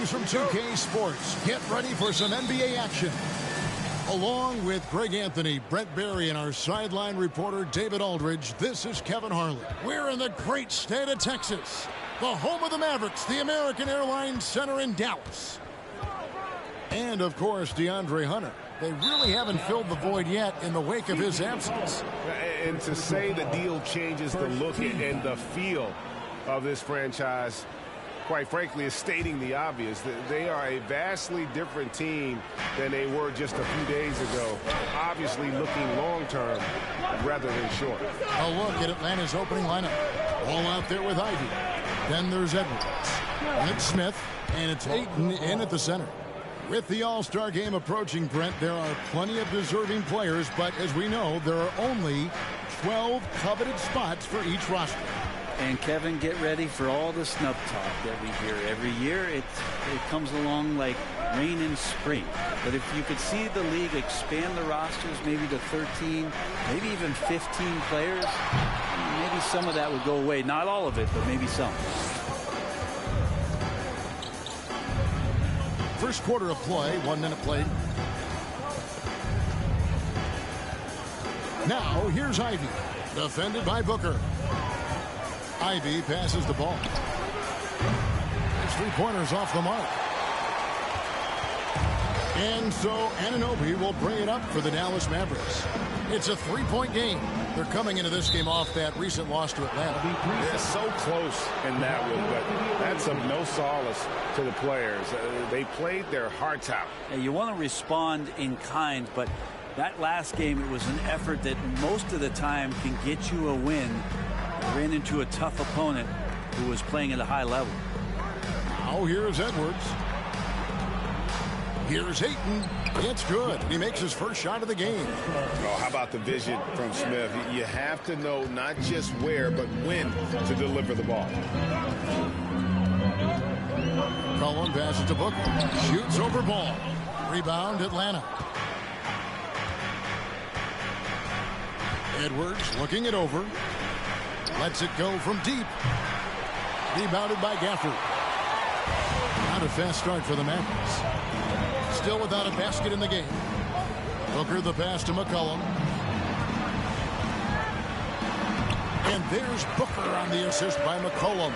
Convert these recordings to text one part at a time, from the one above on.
Greetings from 2K Sports. Get ready for some NBA action. Along with Greg Anthony, Brent Barry, and our sideline reporter David Aldridge, this is Kevin Harlan. We're in the great state of Texas, the home of the Mavericks, the American Airlines Center in Dallas. And, of course, DeAndre Hunter. They really haven't filled the void yet in the wake of his absence. And to say the deal changes the look and the feel of this franchise, quite frankly, is stating the obvious. They are a vastly different team than they were just a few days ago. Obviously looking long-term rather than short. A look at Atlanta's opening lineup. All out there with Ivy. Then there's Edwards. It's Smith. And it's Ayton in at the center. With the All-Star game approaching, Brent, there are plenty of deserving players, but as we know, there are only 12 coveted spots for each roster. And Kevin, get ready for all the snub talk that we hear every year. It comes along like rain in spring. But if you could see the league expand the rosters maybe to 13, maybe even 15 players, maybe some of that would go away. Not all of it, but maybe some. First quarter of play, 1 minute played. Now, here's Ivy, defended by Booker. Ivy passes the ball. It's 3-pointers off the mark. And so Anunoby will bring it up for the Dallas Mavericks. It's a 3-point game. They're coming into this game off that recent loss to Atlanta. They're so close in that one, but that's of no solace to the players. They played their hearts out. Yeah, you want to respond in kind, but that last game, it was an effort that most of the time can get you a win. Ran into a tough opponent who was playing at a high level. Now here's Edwards. Here's Ayton. It's good. He makes his first shot of the game. Oh, how about the vision from Smith? You have to know not just where, but when to deliver the ball. Cullen passes to Booker. Shoots over ball. Rebound, Atlanta. Edwards looking it over. Lets it go from deep. Rebounded by Gafford. Not a fast start for the Mavericks. Still without a basket in the game. Booker the pass to McCollum. And there's Booker on the assist by McCollum.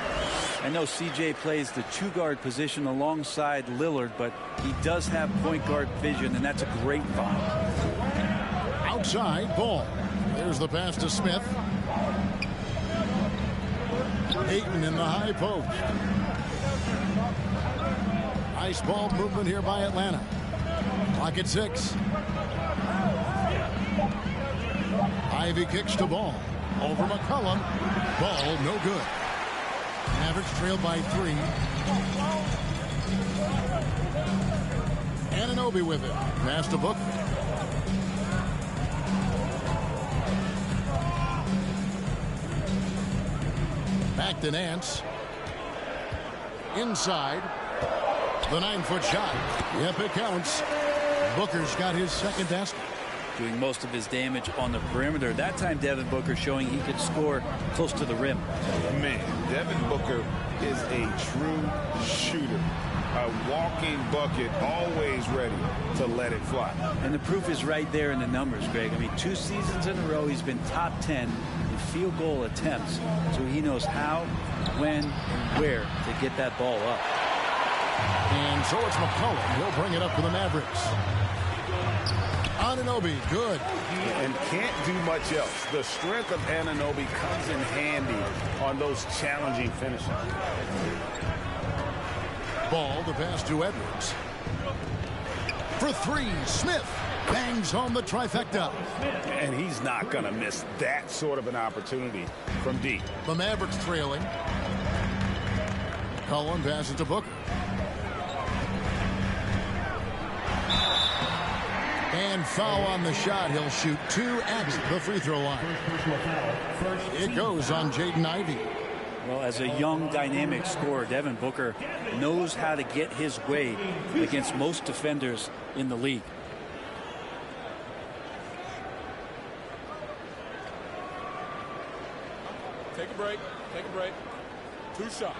I know CJ plays the 2-guard position alongside Lillard, but he does have point guard vision, and that's a great find. Outside, ball. There's the pass to Smith. Ayton in the high post. Nice ball movement here by Atlanta. Clock at 6. Ivy kicks the ball. Over McCollum. Ball no good. Mavericks trailed by 3. Anunoby with it. Pass to Booker. Back to Nance. Inside. The 9-foot shot. Yep, it counts. Booker's got his second basket. Doing most of his damage on the perimeter. That time, Devin Booker showing he could score close to the rim. Man, Devin Booker is a true shooter. A walking bucket, always ready to let it fly. And the proof is right there in the numbers, Greg. I mean, 2 seasons in a row, he's been top 10 in field goal attempts. So he knows how, when, and where to get that ball up. And so it's McCollum. He'll bring it up for the Mavericks. Anunoby, good. And can't do much else. The strength of Anunoby comes in handy on those challenging finishes. Ball to pass to Edwards. For 3, Smith bangs home the trifecta. And he's not going to miss that sort of an opportunity from deep. The Mavericks trailing. Cullen passes to Booker. And foul on the shot. He'll shoot 2 at the free throw line. It goes on Jaden Ivey. Well, as a young, dynamic scorer, Devin Booker knows how to get his way against most defenders in the league. Take a break. Take a break. 2 shots.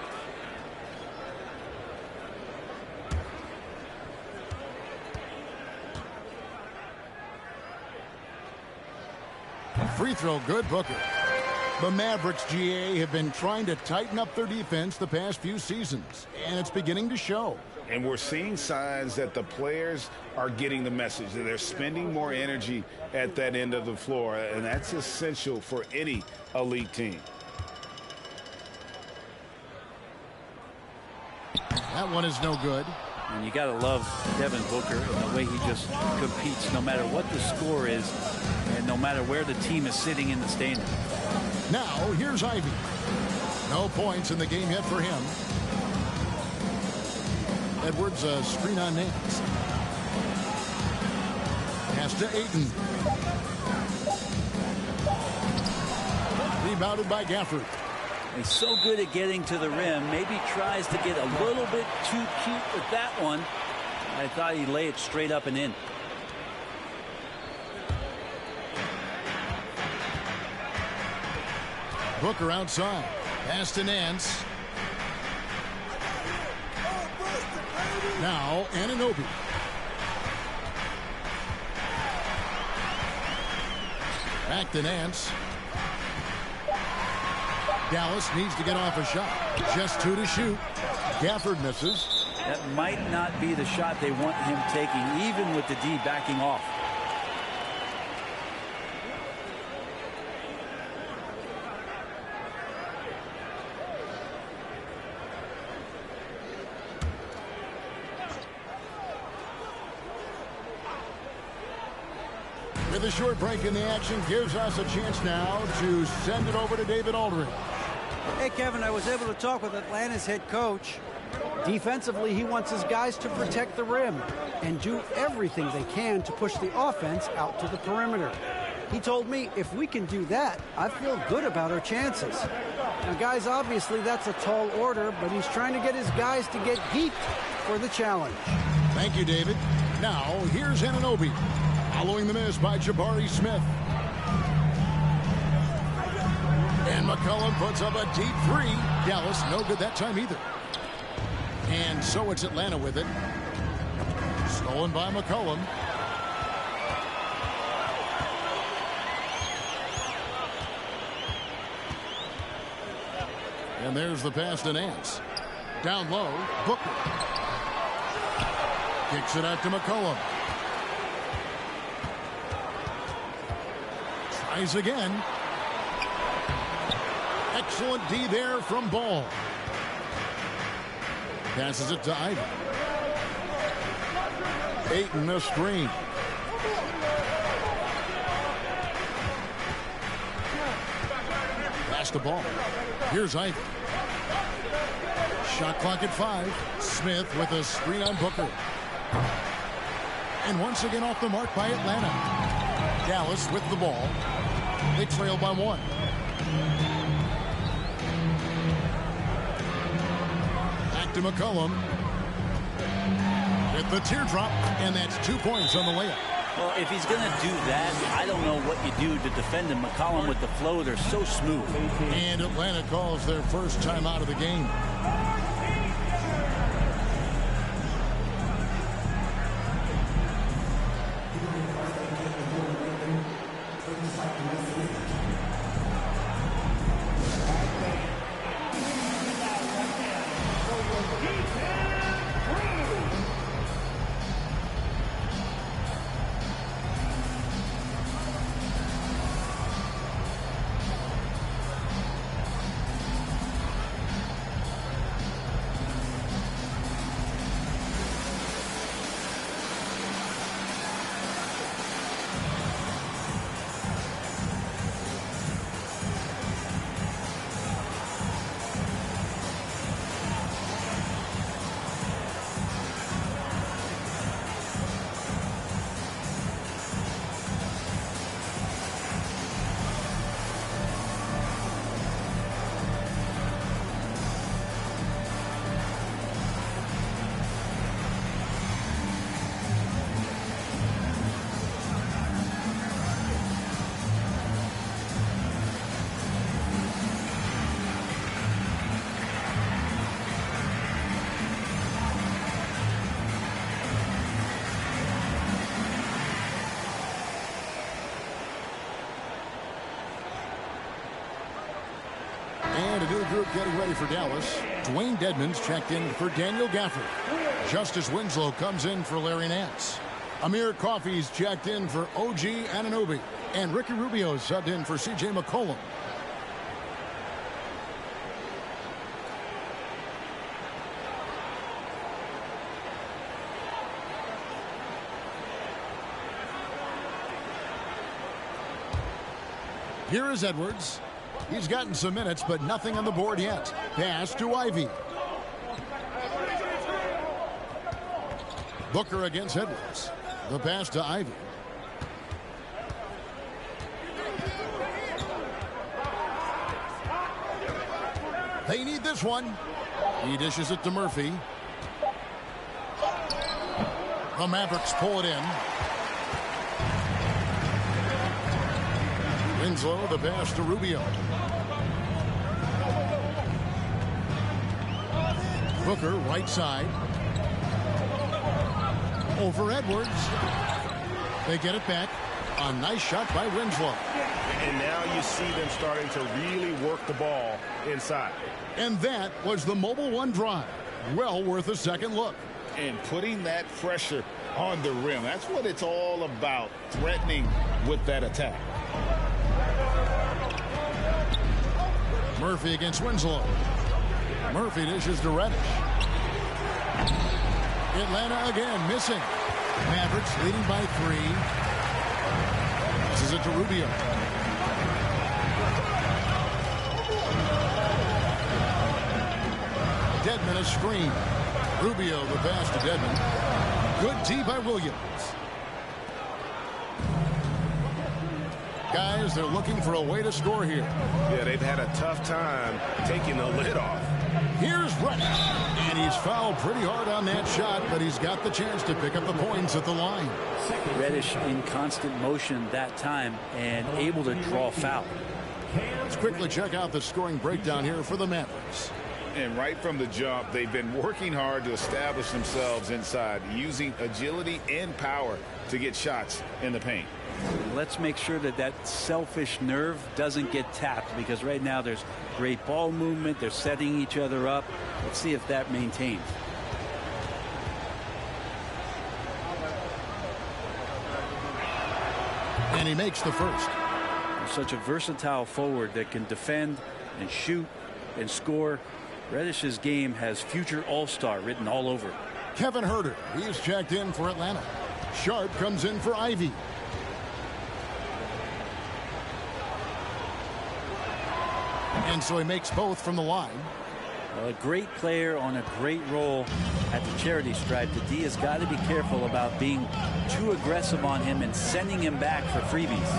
Free throw good, Booker. The Mavericks, GA, have been trying to tighten up their defense the past few seasons, and it's beginning to show. And we're seeing signs that the players are getting the message, that they're spending more energy at that end of the floor, and that's essential for any elite team. That one is no good. And you got to love Devin Booker and the way he just competes no matter what the score is and no matter where the team is sitting in the standings. Now, here's Ivy. No points in the game yet for him. Edwards, a screen on Nance. Pass to Ayton. Rebounded by Gafford. He's so good at getting to the rim. Maybe tries to get a little bit too cute with that one. I thought he'd lay it straight up and in. Booker outside. Pass to Nance. Now Anunoby. Back to Nance. Dallas needs to get off a shot. Just 2 to shoot. Gafford misses. That might not be the shot they want him taking, even with the D backing off. With a short break in the action gives us a chance now to send it over to David Aldridge. Hey, Kevin, I was able to talk with Atlanta's head coach. Defensively, he wants his guys to protect the rim and do everything they can to push the offense out to the perimeter. He told me if we can do that, I feel good about our chances. Now, guys, obviously that's a tall order, but he's trying to get his guys to get heat for the challenge. Thank you, David. Now, here's Anunoby. Following the miss by Jabari Smith. And McCollum puts up a deep 3. Dallas no good that time either. And so it's Atlanta with it. Stolen by McCollum. And there's the pass to Nance. Down low, Booker. Kicks it out to McCollum. Tries again. Excellent D there from Ball. Passes it to Ivy. Ayton a screen. Pass the ball. Here's Ivy. Shot clock at 5. Smith with a screen on Booker. And once again off the mark by Atlanta. Dallas with the ball. They trail by 1. Back to McCollum. With the teardrop, and that's 2 points on the layup. Well, if he's going to do that, I don't know what you do to defend him. McCollum with the flow, they're so smooth. And Atlanta calls their first time out of the game. group getting ready for Dallas. Dwayne Dedmon's checked in for Daniel Gafford. Justice Winslow comes in for Larry Nance. Amir Coffey's checked in for OG Anunoby. And Ricky Rubio subbed in for C.J. McCollum. Here is Edwards. He's gotten some minutes, but nothing on the board yet. Pass to Ivy. Booker against Edwards. The pass to Ivy. They need this one. He dishes it to Murphy. The Mavericks pull it in. Winslow, the pass to Rubio. Booker, right side. Over Edwards. They get it back. A nice shot by Winslow. And now you see them starting to really work the ball inside. And that was the Mobile One drive. Well worth a second look. And putting that pressure on the rim. That's what it's all about, threatening with that attack. Murphy against Winslow. Murphy dishes to Reddish. Atlanta again missing. Mavericks leading by 3. This is it to Rubio. Dedmon a screen. Rubio the pass to Dedmon. Good D by Williams. Guys, they're looking for a way to score here. Yeah, they've had a tough time taking the lid off. Here's Reddish. And he's fouled pretty hard on that shot, but he's got the chance to pick up the points at the line. Reddish in constant motion that time and able to draw foul. Let's quickly check out the scoring breakdown here for the Mavericks. And right from the jump, they've been working hard to establish themselves inside, using agility and power to get shots in the paint. Let's make sure that that selfish nerve doesn't get tapped, because right now there's great ball movement. They're setting each other up. Let's see if that maintains. And he makes the first. They're such a versatile forward that can defend and shoot and score. Reddish's game has future all-star written all over it. Kevin Huerter, he's checked in for Atlanta. Sharp comes in for Ivy. And so he makes both from the line. Well, a great player on a great role at the charity stripe. The D has got to be careful about being too aggressive on him and sending him back for freebies.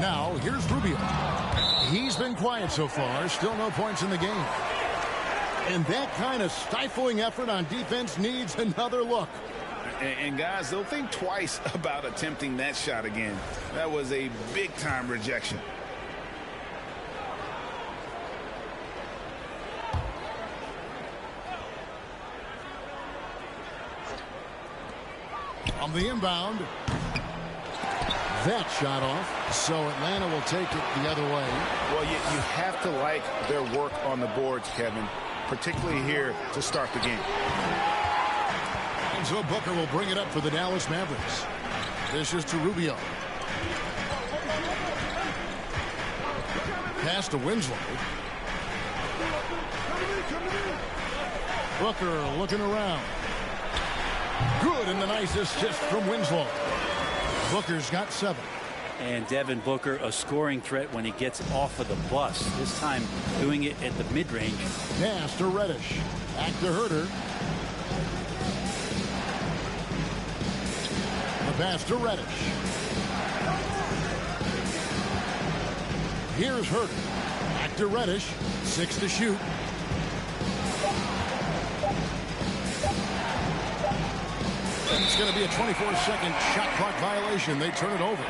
Now, here's Rubio. He's been quiet so far. Still no points in the game. And that kind of stifling effort on defense needs another look. And guys, they'll think twice about attempting that shot again. That was a big-time rejection. On the inbound. That shot off. So Atlanta will take it the other way. Well, you have to like their work on the boards, Kevin, particularly here to start the game. And so Booker will bring it up for the Dallas Mavericks. This is to Rubio. Pass to Winslow. Booker looking around. Good, and the nice assist from Winslow. Booker's got 7. And Devin Booker, a scoring threat when he gets off of the bus. This time doing it at the mid-range. Pass to Reddish. Back to Huerter. The pass to Reddish. Here's Huerter. Back to Reddish. 6 to shoot. It's going to be a 24-second shot clock violation. They turn it over.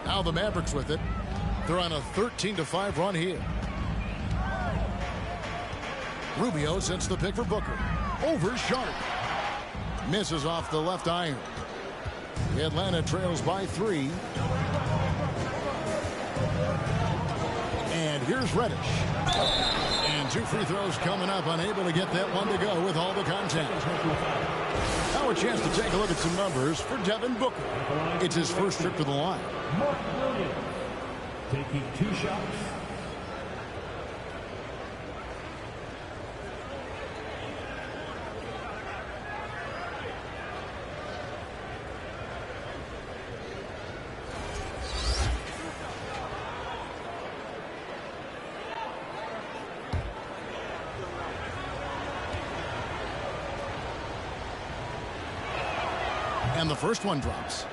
Now the Mavericks with it. They're on a 13-5 run here. Rubio sends the pick for Booker. Over Sharp. Misses off the left iron. Atlanta trails by 3. And here's Reddish. And 2 free throws coming up, unable to get that one to go with all the contact. Now a chance to take a look at some numbers for Devin Booker. It's his first trip to the line. Taking 2 shots. And the first one drops.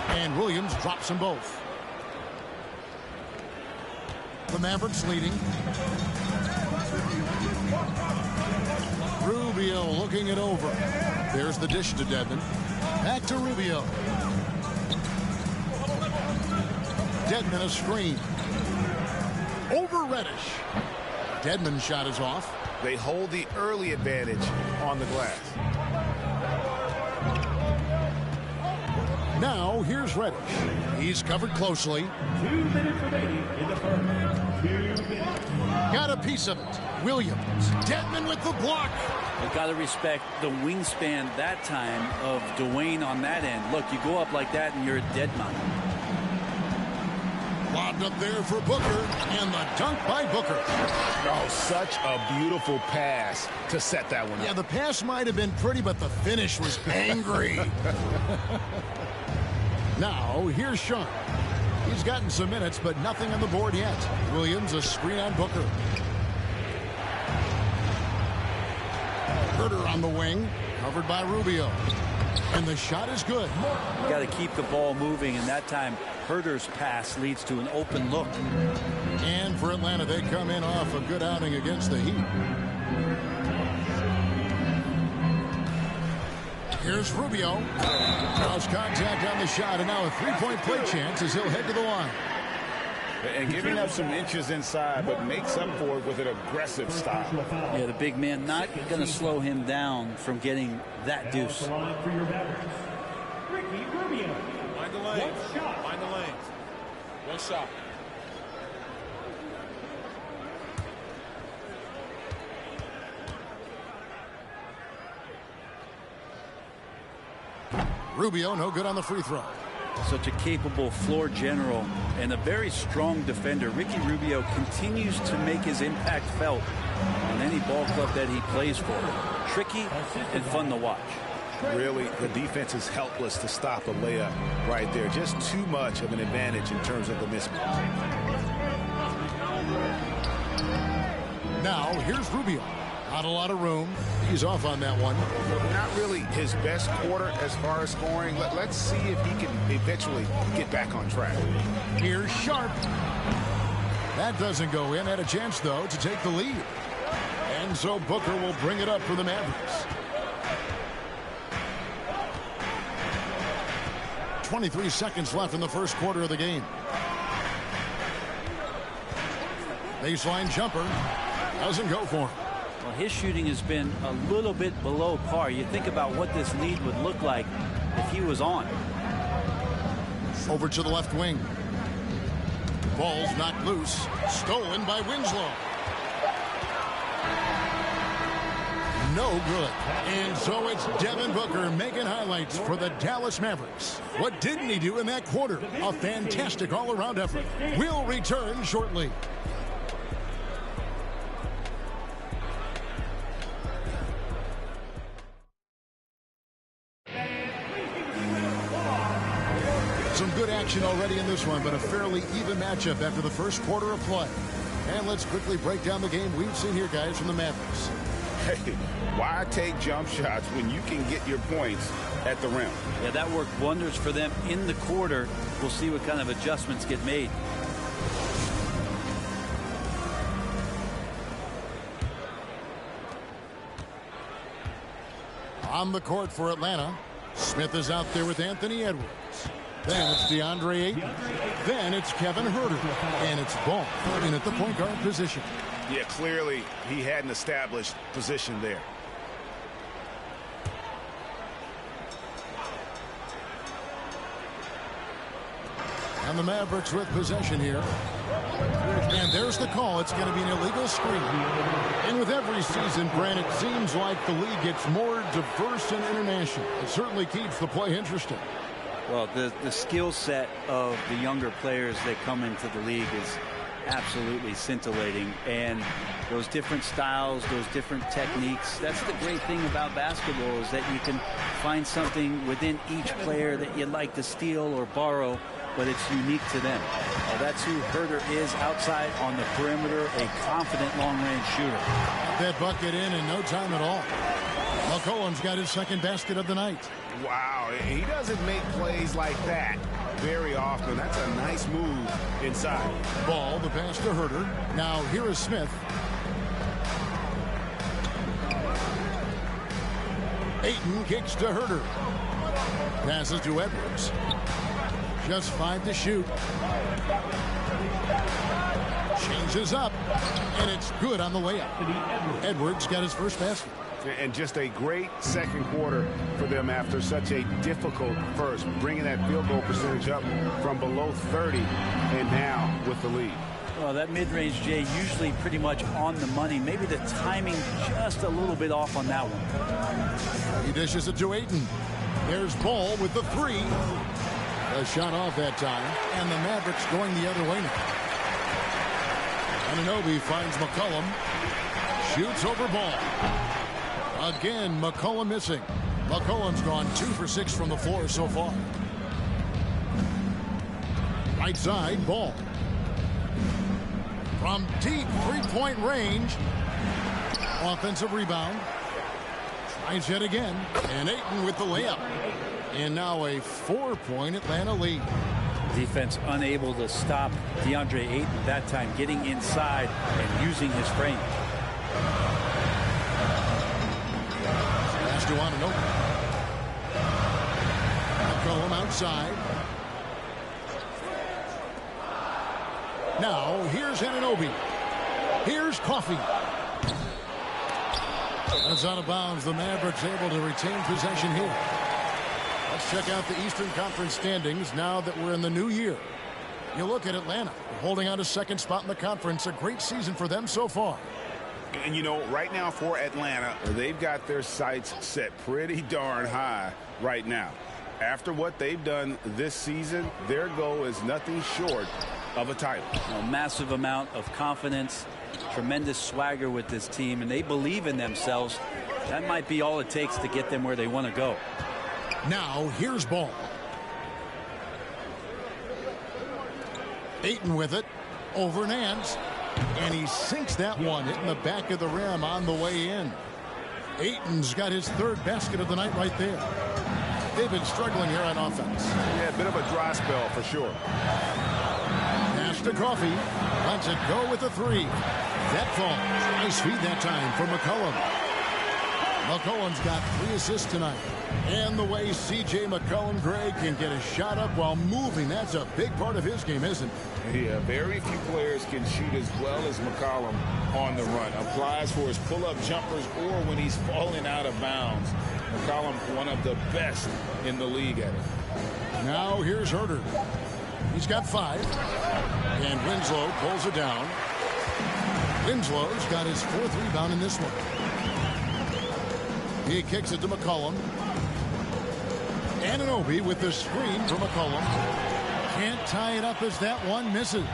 And Williams drops them both. The Mavericks leading. Rubio looking it over. There's the dish to Dedmon. Back to Rubio. Dedmon a screen. Over Reddish. Dedmon's shot is off. They hold the early advantage on the glass. Now here's Reddish. He's covered closely. 2 minutes remaining in the first. 2 minutes. Got a piece of it. Williams. Dedmon with the block. You've got to respect the wingspan that time of Dwayne on that end. Look, you go up like that and you're a dead man. Lobbed up there for Booker. And the dunk by Booker. Oh, such a beautiful pass to set that one up. Yeah, the pass might have been pretty, but the finish was angry. Now, here's Sean. He's gotten some minutes, but nothing on the board yet. Williams, a screen on Booker. Herter on the wing, covered by Rubio. And the shot is good. You got to keep the ball moving, and that time Herter's pass leads to an open look. And for Atlanta, they come in off a good outing against the Heat. Here's Rubio. Cross contact on the shot, and now a three-point play chance as he'll head to the line. And giving up some inches inside, but makes up for it with an aggressive style. Yeah, the big man not going to slow him down from getting that deuce. For your Mavericks, Ricky Rubio. Mind the lanes. Mind the lanes. One shot. Rubio, no good on the free throw. Such a capable floor general and a very strong defender. Ricky Rubio continues to make his impact felt on any ball club that he plays for. Tricky and fun to watch. Really, the defense is helpless to stop a layup right there. Just too much of an advantage in terms of the mismatch. Now, here's Rubio. Not a lot of room. He's off on that one. Not really his best quarter as far as scoring. Let's see if he can eventually get back on track. Here's Sharp. That doesn't go in. Had a chance, though, to take the lead. And so Booker will bring it up for the Mavericks. 23 seconds left in the first quarter of the game. Baseline jumper. Doesn't go for him. Well, his shooting has been a little bit below par. You think about what this lead would look like if he was on. Over to the left wing. Ball's knocked loose. Stolen by Winslow. No good. And so it's Devin Booker making highlights for the Dallas Mavericks. What didn't he do in that quarter? A fantastic all-around effort. We'll return shortly. Some good action already in this one, but a fairly even matchup after the first quarter of play. And let's quickly break down the game we've seen here, guys, from the Mavericks. Hey, why take jump shots when you can get your points at the rim? Yeah, that worked wonders for them in the quarter. We'll see what kind of adjustments get made. On the court for Atlanta, Smith is out there with Anthony Edwards. Then it's DeAndre Ayton. Then it's Kevin Huerter. And it's Ball in at the point guard position. Yeah, clearly he had an established position there. And the Mavericks with possession here. And there's the call. It's going to be an illegal screen. And with every season, Brent, it seems like the league gets more diverse and international. It certainly keeps the play interesting. Well, the skill set of the younger players that come into the league is absolutely scintillating. And those different styles, those different techniques, that's the great thing about basketball, is that you can find something within each player that you'd like to steal or borrow, but it's unique to them. That's who Huerter is outside on the perimeter, a confident long-range shooter. That bucket in no time at all. McCollum's got his second basket of the night. Wow, he doesn't make plays like that very often. That's a nice move inside. Ball, the pass to Huerter. Now here is Smith. Ayton kicks to Huerter. Passes to Edwards. Just 5 to shoot. Changes up. And it's good on the layup. Edwards got his first basket. And just a great second quarter for them after such a difficult first, bringing that field goal percentage up from below 30 and now with the lead. Well, that mid-range, Jay, usually pretty much on the money. Maybe the timing just a little bit off on that one. He dishes it to Ayton. There's Ball with the three. A shot off that time, and the Mavericks going the other way now. Anunoby finds McCollum. Shoots over Ball. Again, McCollum missing. McCollum's gone 2 for 6 from the floor so far. Right side, Ball. From deep three-point range. Offensive rebound. Tries yet again. And Ayton with the layup. And now a 4-point Atlanta lead. Defense unable to stop DeAndre Ayton that time, getting inside and using his frame. Pass to Anunoby. McCollum outside. Now here's Anunoby. Here's Coffey. That's out of bounds. The Mavericks able to retain possession here. Let's check out the Eastern Conference standings now that we're in the new year. You look at Atlanta, holding on to second spot in the conference. A great season for them so far. And, you know, right now for Atlanta, they've got their sights set pretty darn high right now. After what they've done this season, their goal is nothing short of a title. A massive amount of confidence, tremendous swagger with this team, and they believe in themselves. That might be all it takes to get them where they want to go. Now here's Ball. Ayton with it over Nance, and he sinks that one, hitting the back of the rim on the way in. Ayton's got his third basket of the night right there. They've been struggling here on offense. Yeah, a bit of a dry spell for sure. Pass to Coffey. Lets it go with the three. That falls. Nice feed that time for McCollum. McCollum's got 3 assists tonight. And the way C.J. McCollum, Greg, can get a shot up while moving, that's a big part of his game, isn't it? Yeah, very few players can shoot as well as McCollum on the run. Applies for his pull-up jumpers or when he's falling out of bounds. McCollum, one of the best in the league at it. Now here's Huerter. He's got 5. And Winslow pulls it down. Winslow's got his 4th rebound in this one. He kicks it to McCollum. Anunoby with the screen for McCollum. Can't tie it up as that one misses.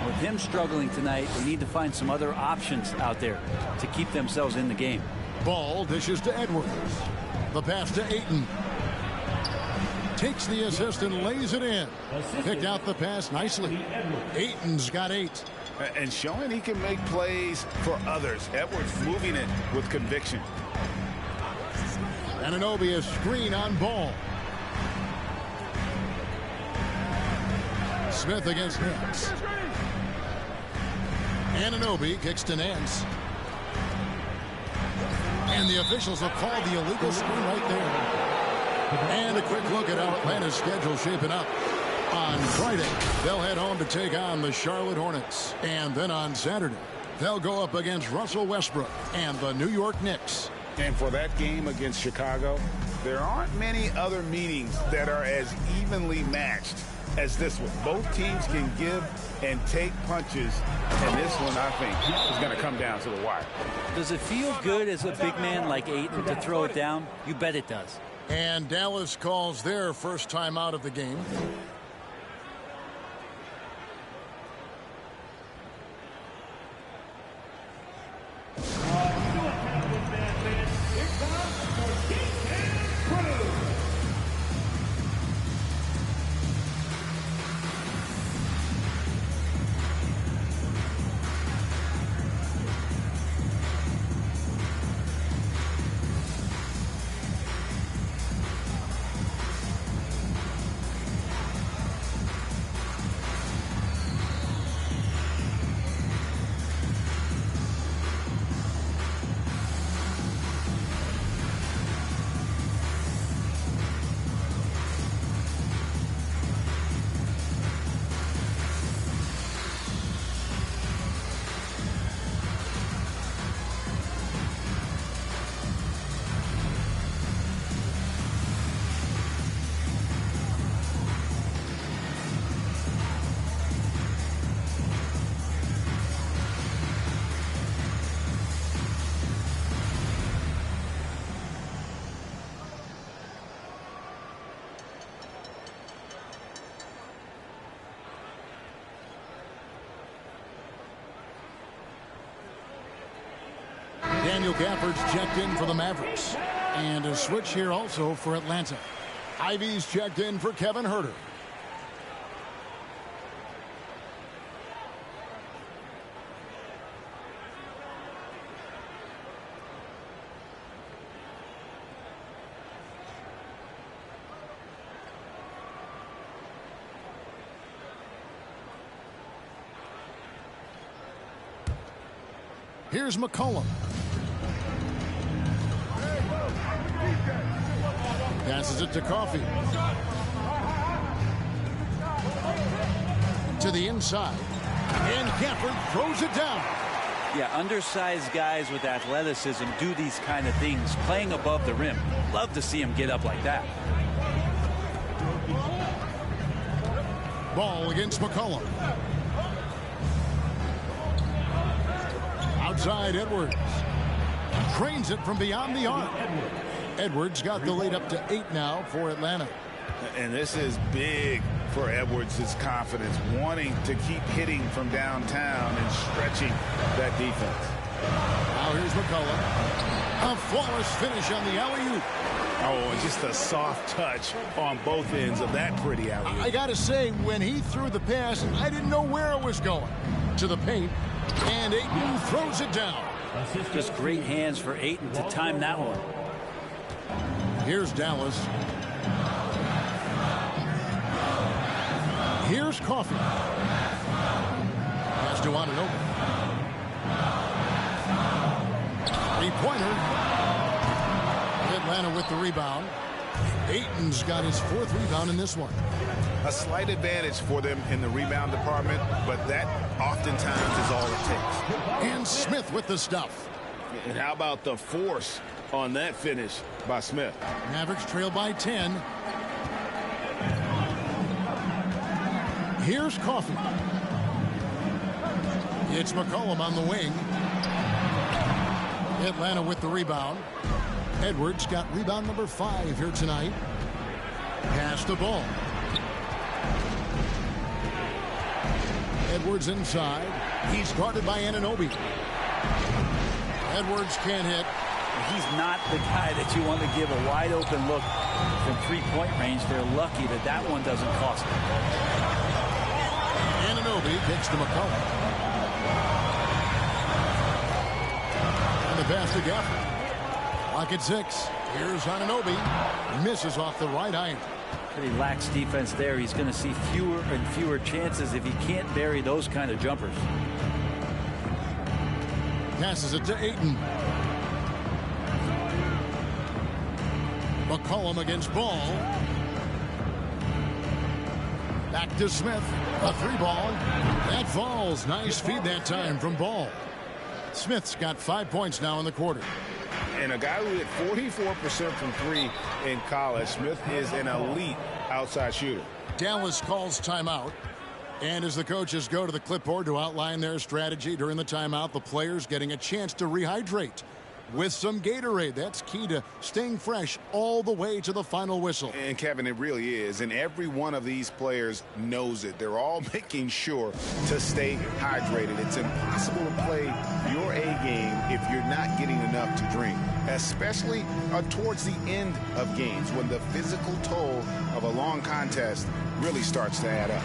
With him struggling tonight, they need to find some other options out there to keep themselves in the game. Ball dishes to Edwards. The pass to Ayton. Takes the assist and lays it in. Picked out the pass nicely. Ayton's got 8. And showing he can make plays for others. Edwards moving it with conviction. Anunoby a screen on ball. Smith against Nance. Anunoby kicks to Nance. And the officials will call the illegal screen right there. And a quick look at how Atlanta's schedule shaping up. On Friday, they'll head home to take on the Charlotte Hornets. And then on Saturday, they'll go up against Russell Westbrook and the New York Knicks. And for that game against Chicago, there aren't many other meetings that are as evenly matched as this one. Both teams can give and take punches, and this one, I think, is going to come down to the wire. Does it feel good as a big man like Ayton to throw it down? You bet it does. And Dallas calls their first time out of the game. Daniel Gafford's checked in for the Mavericks. And a switch here also for Atlanta. Ivy's checked in for Kevin Huerter. Here's McCollum. Passes it to Coffey. To the inside. And Gafford throws it down. Yeah, undersized guys with athleticism do these kind of things, playing above the rim. Love to see him get up like that. Ball against McCollum. Outside Edwards. Trains it from beyond the arc. Edwards got the lead up to 8 now for Atlanta. And this is big for Edwards' confidence, wanting to keep hitting from downtown and stretching that defense. Now here's McCollum. A flawless finish on the alley-oop. Oh, and just a soft touch on both ends of that pretty alley-oop. I got to say, when he threw the pass, I didn't know where it was going. To the paint, and Ayton throws it down. Just great hands for Ayton to time that one. Here's Dallas. Here's Coffey. Pass to Anunoby. 3-pointer. Atlanta with the rebound. Ayton's got his 4th rebound in this one. A slight advantage for them in the rebound department, but that oftentimes is all it takes. And Smith with the stuff. And how about the force on that finish by Smith? Mavericks trail by 10. Here's Coffey. It's McCollum on the wing. Atlanta with the rebound. Edwards got rebound number 5 here tonight. Pass the ball. Edwards inside. He's guarded by Anunoby. Edwards can't hit. He's not the guy that you want to give a wide open look from 3-point range. They're lucky that that one doesn't cost them. Anunoby kicks to McCollum. pass to Gafford. Lock at 6. Here's Anunoby. Misses off the right iron. Pretty lax defense there. He's going to see fewer and fewer chances if he can't bury those kind of jumpers. Passes it to Ayton. McCollum against Ball. Back to Smith. A 3-ball. That falls. Nice feed that time from Ball. Smith's got 5 points now in the quarter. And a guy who hit 44% from 3 in college, Smith is an elite outside shooter. Dallas calls timeout. And as the coaches go to the clipboard to outline their strategy during the timeout, the players getting a chance to rehydrate with some Gatorade. That's key to staying fresh all the way to the final whistle. And Kevin, it really is. And every one of these players knows it. They're all making sure to stay hydrated. It's impossible to play your A game if you're not getting enough to drink, especially towards the end of games when the physical toll of a long contest really starts to add up.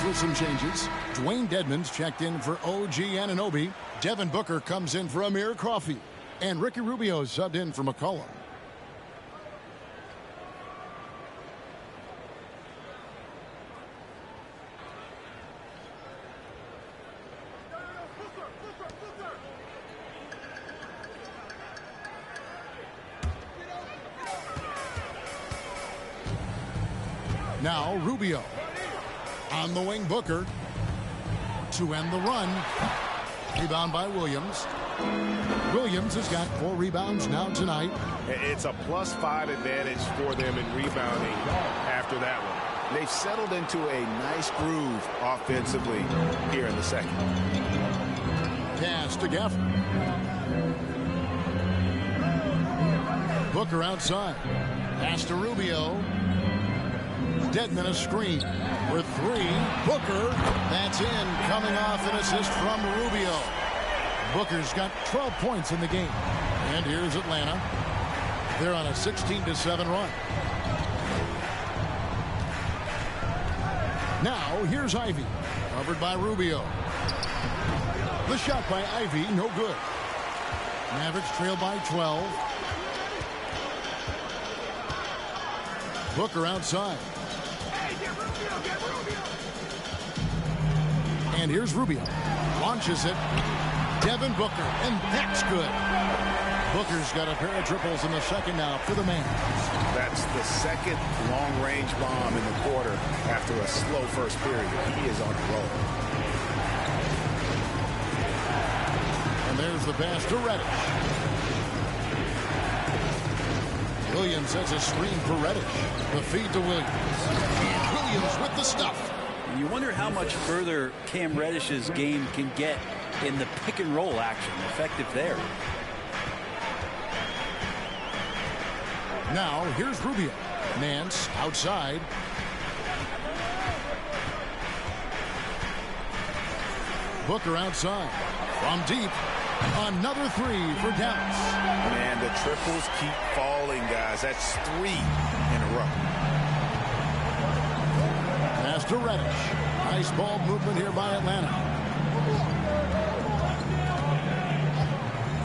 With some changes. Dwayne Dedmon's checked in for OG Anunoby. Devin Booker comes in for Amir Coffey. And Ricky Rubio subbed in for McCollum. Now Rubio. On the wing, Booker to end the run. Rebound by Williams. Williams has got 4 rebounds now tonight. It's a +5 advantage for them in rebounding after that one. They've settled into a nice groove offensively here in the second. Pass to Gafford. Booker outside. Pass to Rubio. Dedmon a screen for 3. Booker, that's in, coming off an assist from Rubio. Booker's got 12 points in the game. And here's Atlanta. They're on a 16-7 run. Now here's Ivy, covered by Rubio. The shot by Ivy, no good. Mavericks trail by 12. Booker outside. And here's Rubio. Launches it. Devin Booker. And that's good. Booker's got a pair of triples in the second now for the Mavs. That's the second long-range bomb in the quarter after a slow first period. He is on a roll. And there's the pass to Reddish. Williams has a screen for Reddish. The feed to Williams. And Williams with the stuff. You wonder how much further Cam Reddish's game can get in the pick and roll action. Effective there. Now here's Rubio. Nance outside. Booker outside. From deep. Another 3 for Dallas. Man, the triples keep falling, guys. That's 3 in a row. Pass to Reddish. Nice ball movement here by Atlanta.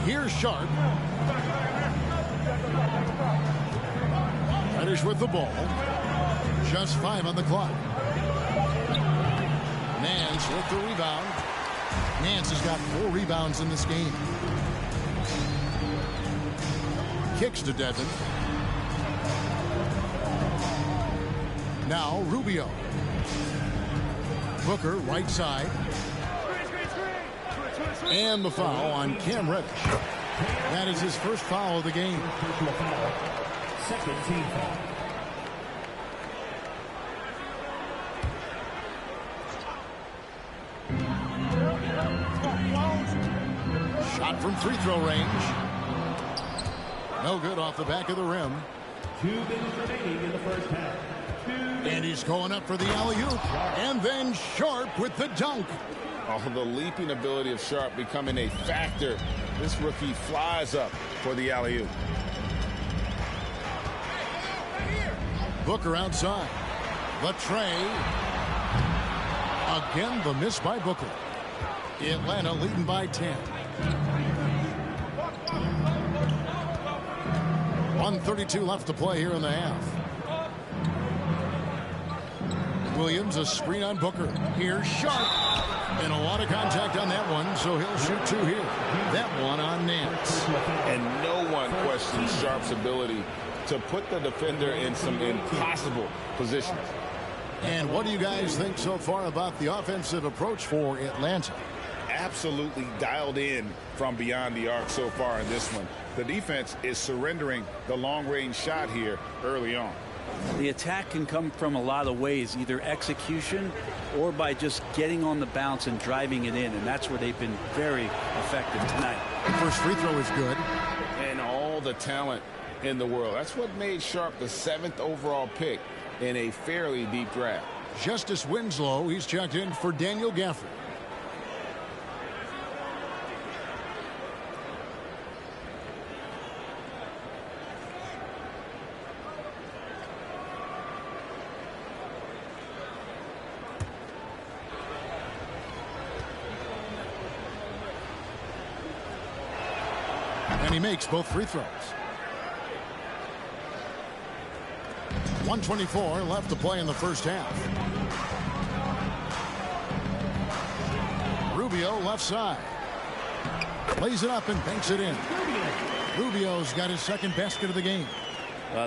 Here's Sharp. Reddish with the ball. Just 5 on the clock. Nance with the rebound. Nance has got 4 rebounds in this game. Kicks to Devin. Now Rubio. Booker, right side. And the foul on Cam Reddish. That is his first foul of the game. Second team foul. Shot from free throw range. No good off the back of the rim. 2 minutes remaining in the first half. And he's going up for the alley-oop. And then Sharp with the dunk. Oh, the leaping ability of Sharp becoming a factor. This rookie flies up for the alley-oop. Booker outside. The tray. Again, the miss by Booker. Atlanta leading by 10. 1:32 left to play here in the half. Williams, a screen on Booker. Here's Sharp. And a lot of contact on that one, so he'll shoot 2 here. That one on Nance. And no one questions Sharp's ability to put the defender in some impossible positions. And what do you guys think so far about the offensive approach for Atlanta? Absolutely dialed in from beyond the arc so far in this one. The defense is surrendering the long-range shot here early on. The attack can come from a lot of ways, either execution or by just getting on the bounce and driving it in, and that's where they've been very effective tonight. The first free throw is good. And all the talent in the world. That's what made Sharp the 7th overall pick in a fairly deep draft. Justice Winslow, he's checked in for Daniel Gafford. And he makes both free throws. 1:24 left to play in the first half. Rubio left side. Lays it up and banks it in. Rubio's got his second basket of the game.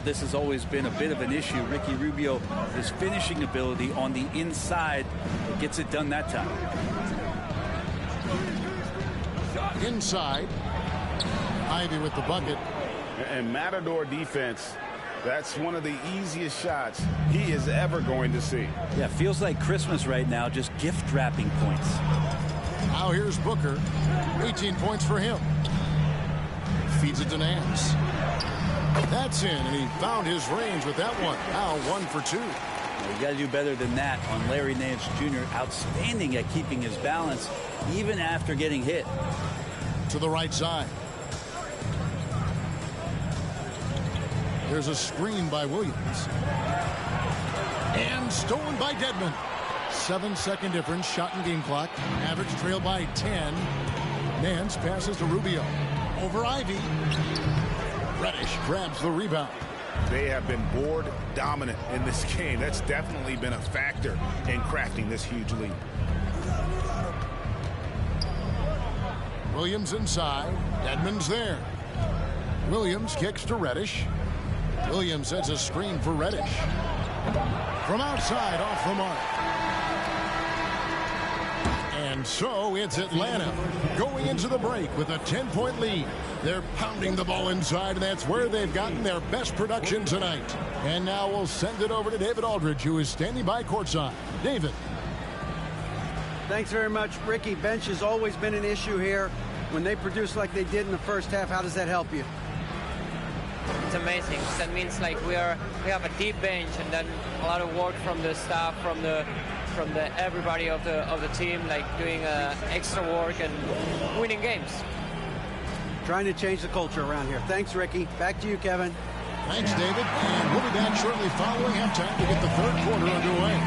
This has always been a bit of an issue. Ricky Rubio, his finishing ability on the inside, gets it done that time. Inside. Ivy with the bucket. And Matador defense, that's one of the easiest shots he is ever going to see. Yeah, feels like Christmas right now, just gift wrapping points. Now here's Booker. 18 points for him. Feeds it to Nance. That's in, and he found his range with that one. Now 1 for 2. You got to do better than that on Larry Nance Jr. Outstanding at keeping his balance, even after getting hit. To the right side. There's a screen by Williams. And stolen by Dedmon. 7-second difference, shot and game clock. Mavericks trail by 10. Nance passes to Rubio. Over Ivy. Reddish grabs the rebound. They have been board dominant in this game. That's definitely been a factor in crafting this huge lead. Williams inside. Dedmon's there. Williams kicks to Reddish. Williams sets a screen for Reddish. From outside, off the mark. And so it's Atlanta going into the break with a 10-point lead. They're pounding the ball inside, and that's where they've gotten their best production tonight. And now we'll send it over to David Aldridge, who is standing by courtside. David. Thanks very much, Ricky. Bench has always been an issue here. When they produce like they did in the first half, how does that help you? It's amazing. That means like we have a deep bench, and then a lot of work from the staff, from the everybody of the team, like doing extra work and winning games. Trying to change the culture around here. Thanks, Ricky. Back to you, Kevin. Thanks, David. And we'll be back shortly following halftime to get the third quarter underway.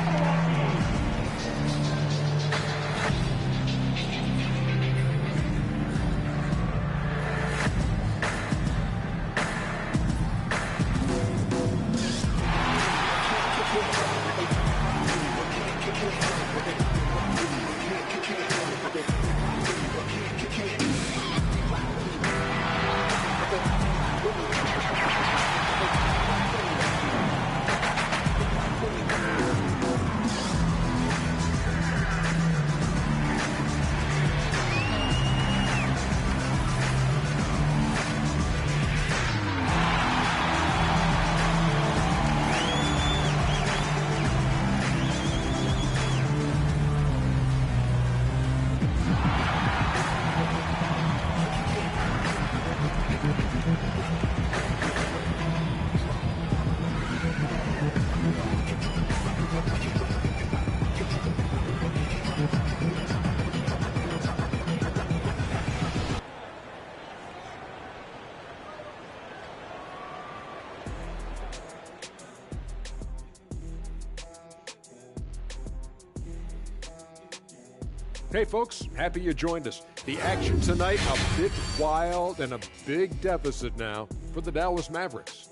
Hey folks, happy you joined us. The action tonight a bit wild and a big deficit now for the Dallas Mavericks.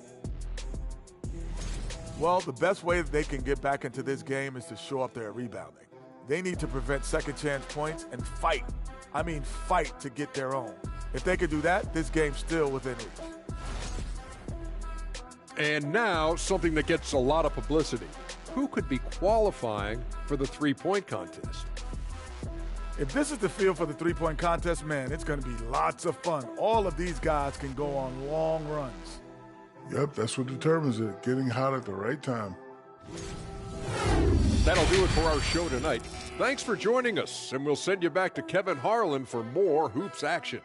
Well, the best way that they can get back into this game is to show up there rebounding. They need to prevent second chance points and fight. I mean fight to get their own. If they could do that, this game's still within reach. And now something that gets a lot of publicity. Who could be qualifying for the three-point contest? If this is the field for the three-point contest, man, it's going to be lots of fun. All of these guys can go on long runs. Yep, that's what determines it, getting hot at the right time. That'll do it for our show tonight. Thanks for joining us, and we'll send you back to Kevin Harlan for more hoops action.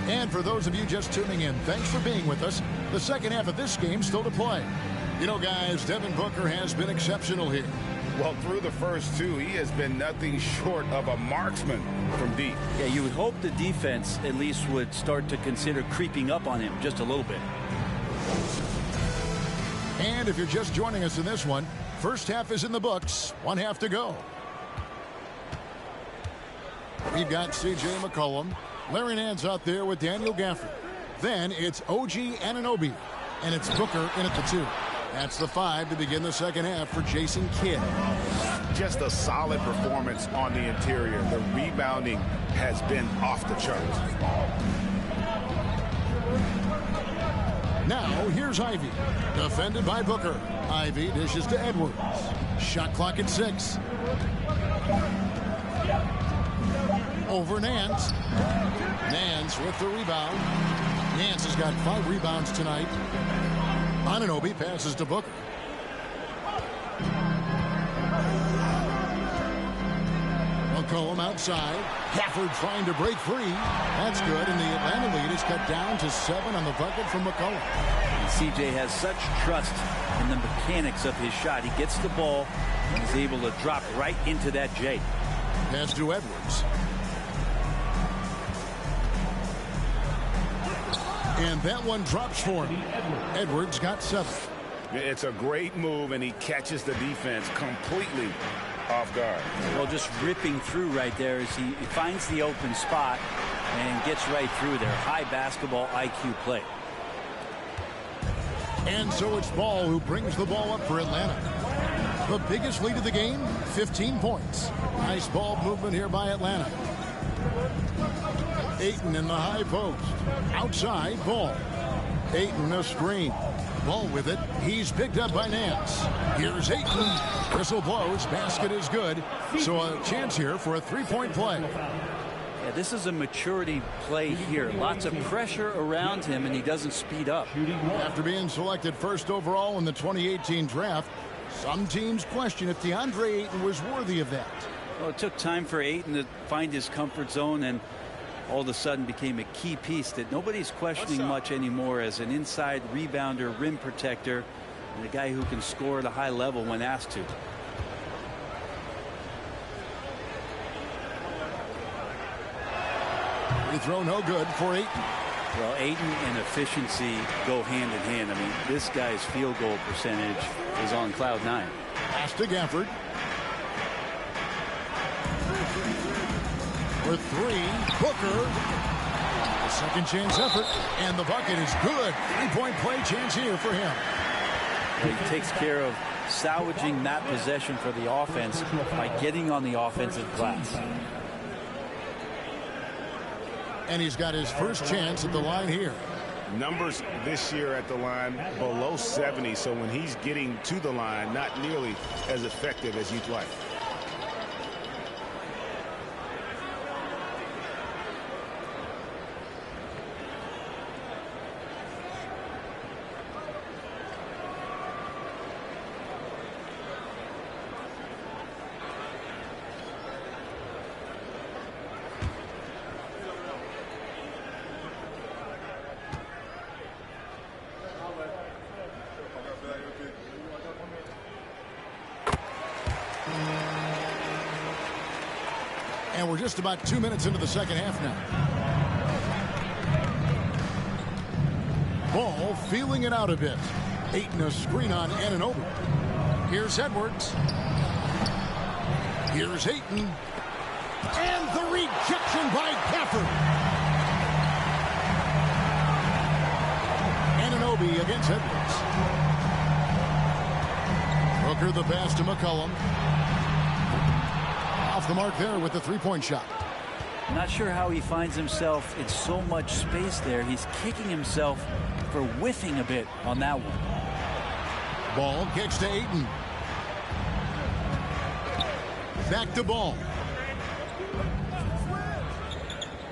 And for those of you just tuning in, thanks for being with us. The second half of this game still to play. You know, guys, Devin Booker has been exceptional here. Well, through the first two, he has been nothing short of a marksman from deep. Yeah, you would hope the defense at least would start to consider creeping up on him just a little bit. And if you're just joining us in this one, first half is in the books. One half to go. We've got C.J. McCollum. Larry Nance out there with Daniel Gafford. Then it's OG Anunoby. And it's Booker in at the 2. That's the 5 to begin the second half for Jason Kidd. Just a solid performance on the interior. The rebounding has been off the charts. Now here's Ivy. Defended by Booker. Ivy dishes to Edwards. Shot clock at 6. Over Nance. Nance with the rebound. Nance has got 5 rebounds tonight. Anunoby passes to Booker. McCollum outside. Gafford trying to break free. That's good, and the Atlanta lead is cut down to 7 on the bucket from McCollum. CJ has such trust in the mechanics of his shot. He gets the ball and is able to drop right into that J. Pass to Edwards. And that one drops for him. Edwards got 7. It's a great move, and he catches the defense completely off guard. Well, just ripping through right there as he finds the open spot and gets right through there. High basketball IQ play. And so it's Ball who brings the ball up for Atlanta. The biggest lead of the game, 15 points. Nice ball movement here by Atlanta. Ayton in the high post. Outside, Ball. Ayton a screen. Ball with it. He's picked up by Nance. Here's Ayton. Whistle blows. Basket is good. So a chance here for a three-point play. Yeah, this is a maturity play here. Lots of pressure around him, and he doesn't speed up. After being selected first overall in the 2018 draft, some teams question if DeAndre Ayton was worthy of that. Well, it took time for Ayton to find his comfort zone, and all of a sudden became a key piece that nobody's questioning much anymore as an inside rebounder, rim protector, and a guy who can score at a high level when asked to. Free throw no good for Ayton. Well, Ayton and efficiency go hand in hand. I mean, this guy's field goal percentage is on cloud 9. Pass to Gafford. For 3, Booker. A second chance effort, and the bucket is good. Three-point play chance here for him. He takes care of salvaging that possession for the offense by getting on the offensive glass. And he's got his first chance at the line here. Numbers this year at the line below 70, so when he's getting to the line, not nearly as effective as you'd like. And we're just about 2 minutes into the second half now. Ball feeling it out a bit. Ayton a screen on Anunoby. Here's Edwards. Here's Ayton. And the rejection by Gafford. Anunoby against Edwards. Booker the pass to McCollum. Off the mark there with the three-point shot. Not sure how he finds himself in so much space there. He's kicking himself for whiffing a bit on that one. Ball kicks to Ayton. Back to Ball.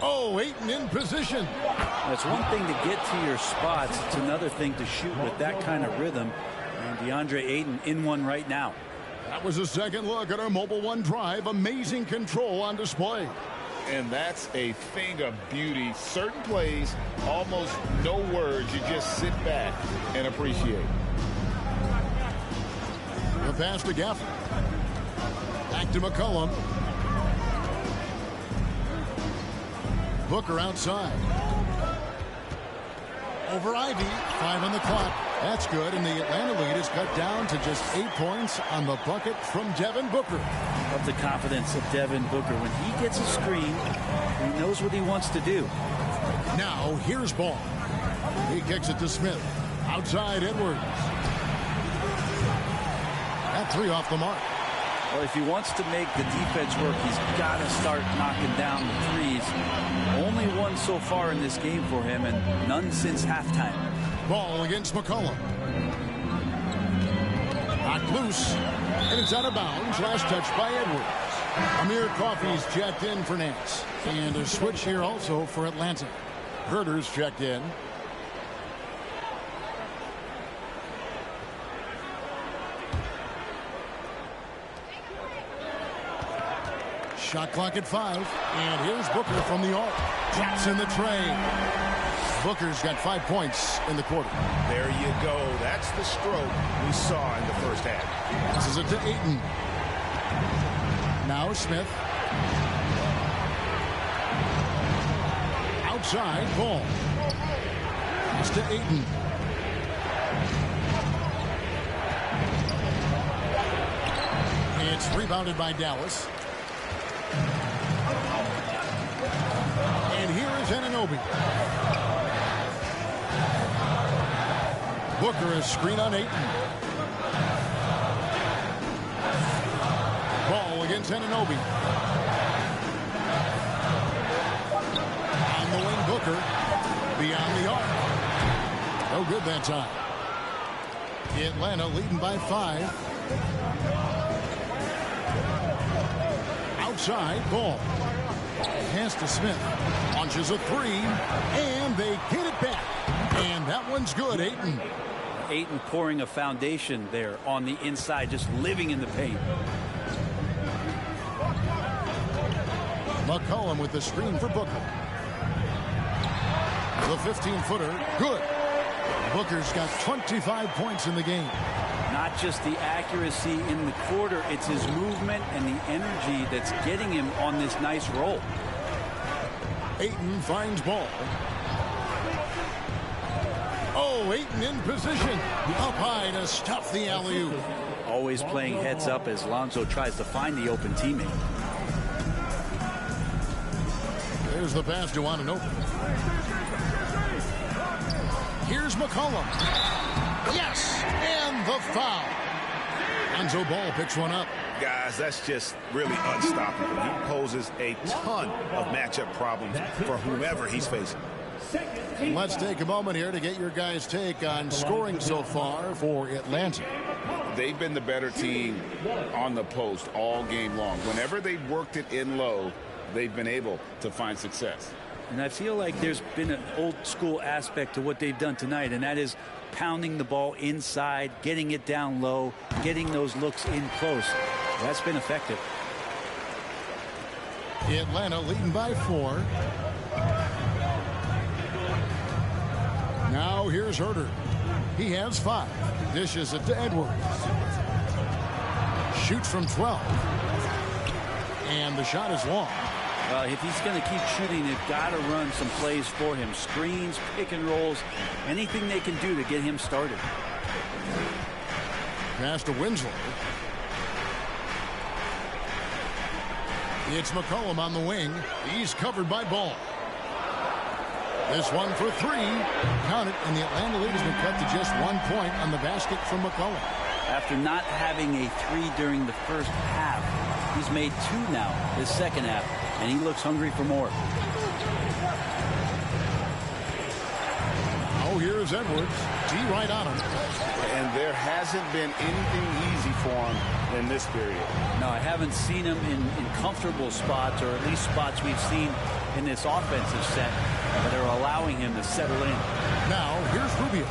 Oh, Ayton in position. It's one thing to get to your spots. It's another thing to shoot with that kind of rhythm. And DeAndre Ayton in one right now. That was a second look at our Mobile One drive. Amazing control on display. And that's a thing of beauty. Certain plays, almost no words. You just sit back and appreciate. The pass to Gafford. Back to McCollum. Booker outside. Over Ivy. 5 on the clock. That's good, and the Atlanta lead is cut down to just 8 points on the bucket from Devin Booker. Love the confidence of Devin Booker. When he gets a screen, he knows what he wants to do. Now, here's Ball. He kicks it to Smith. Outside Edwards. That three off the mark. Well, if he wants to make the defense work, he's got to start knocking down the threes. Only one so far in this game for him, and none since halftime. Ball against McCollum. Knocked loose, and it's out of bounds. Last touch by Edwards. Amir Coffey's checked in for Nance. And a switch here also for Atlanta. Herter's checked in. Shot clock at 5. And here's Booker from the arc. Drops in the tray. Booker's got 5 points in the quarter. There you go. That's the stroke we saw in the first half. This is it to Ayton. Now Smith. Outside, Ball. It's to Ayton. It's rebounded by Dallas. And here is Anunoby. Booker is screen on Ayton. Ball against Anunoby. On the wing, Booker. Beyond the arc. No good that time. Atlanta leading by 5. Outside, Ball. Pass to Smith. Launches a three. And they get it back. And that one's good, Ayton. Ayton pouring a foundation there on the inside, just living in the paint. McCollum with the screen for Booker. The 15-footer, good. Booker's got 25 points in the game. Not just the accuracy in the quarter, it's his movement and the energy that's getting him on this nice roll. Ayton finds Ball. Oh, Ayton in position. Up high to stuff the alley-oop. Always playing heads up as Lonzo tries to find the open teammate. There's the pass to Anunoby. Here's McCollum. Yes, and the foul. Lonzo Ball picks one up. Guys, that's just really unstoppable. He poses a ton of matchup problems for whomever he's facing. Let's take a moment here to get your guys' take on scoring so far for Atlanta. They've been the better team on the post all game long. Whenever they've worked it in low, they've been able to find success. And I feel like there's been an old school aspect to what they've done tonight, and that is pounding the ball inside, getting it down low, getting those looks in close. That's been effective. Atlanta leading by 4. Now here's Herter. He has 5. Dishes it to Edwards. Shoots from 12. And the shot is long. Well, if he's going to keep shooting, they've got to run some plays for him. Screens, pick and rolls, anything they can do to get him started. Pass to Winslow. It's McCollum on the wing. He's covered by Ball. This one for three. Count it, and the Atlanta lead has been cut to just 1 point on the basket from McCollum. After not having a three during the first half, he's made two now this second half, and he looks hungry for more. Oh, here's Edwards. D right on him. And there hasn't been anything easy for him in this period. No, I haven't seen him in comfortable spots, or at least spots we've seen in this offensive set that are allowing him to settle in. Now, here's Rubio.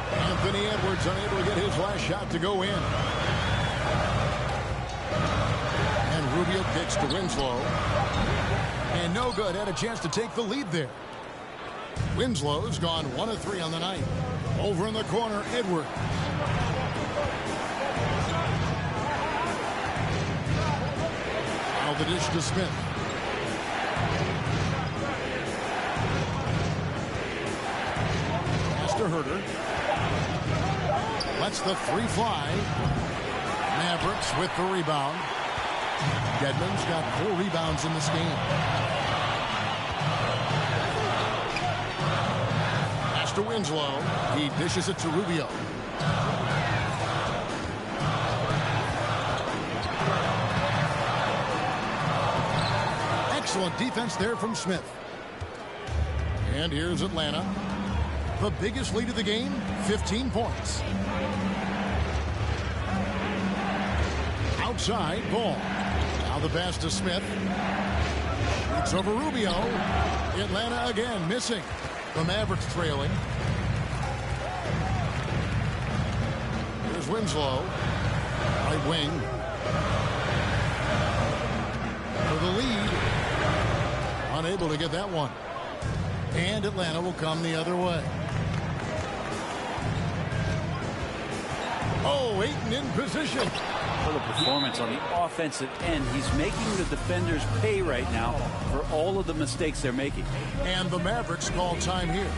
Anthony Edwards unable to get his last shot to go in. And Rubio kicks to Winslow. And no good. Had a chance to take the lead there. Winslow's gone 1 of 3 on the night. Over in the corner, Edwards. Now the dish to Smith. Pass to Herter. Lets the three fly. Mavericks with the rebound. Dedmon's got 4 rebounds in this game. Pass to Winslow. He dishes it to Rubio. Excellent defense there from Smith. And here's Atlanta. The biggest lead of the game, 15 points. Outside, Ball. Now the pass to Smith. It's over Rubio. Atlanta again missing. The Mavericks trailing. Here's Winslow. Right wing. For the lead. Unable to get that one. And Atlanta will come the other way. Oh, Ayton in position. What a performance on the offensive end. He's making the defenders pay right now for all of the mistakes they're making. And the Mavericks call time here.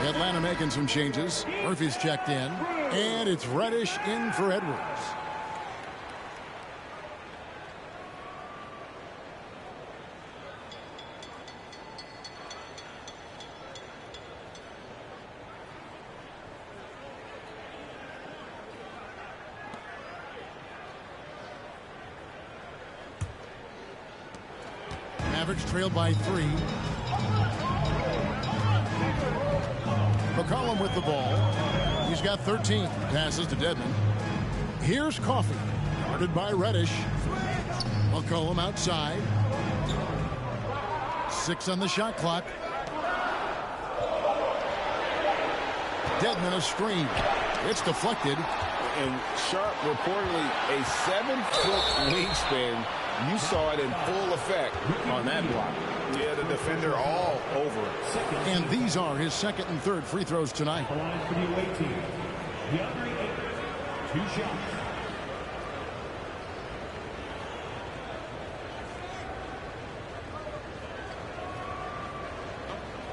Atlanta making some changes. Murphy's checked in. And it's Reddish in for Edwards. Mavericks trailed by 3. McCollum with the ball. He's got 13. Passes to Dedmon. Here's Coffey. Guarded by Reddish. McCollum outside. 6 on the shot clock. Dedmon a screen. It's deflected. And Sharp reportedly a 7-foot wingspan You saw it in full effect on that block. Yeah, the defender all over it. And these are his second and third free throws tonight. The line for the away team. DeAndre Ayton, 2 shots.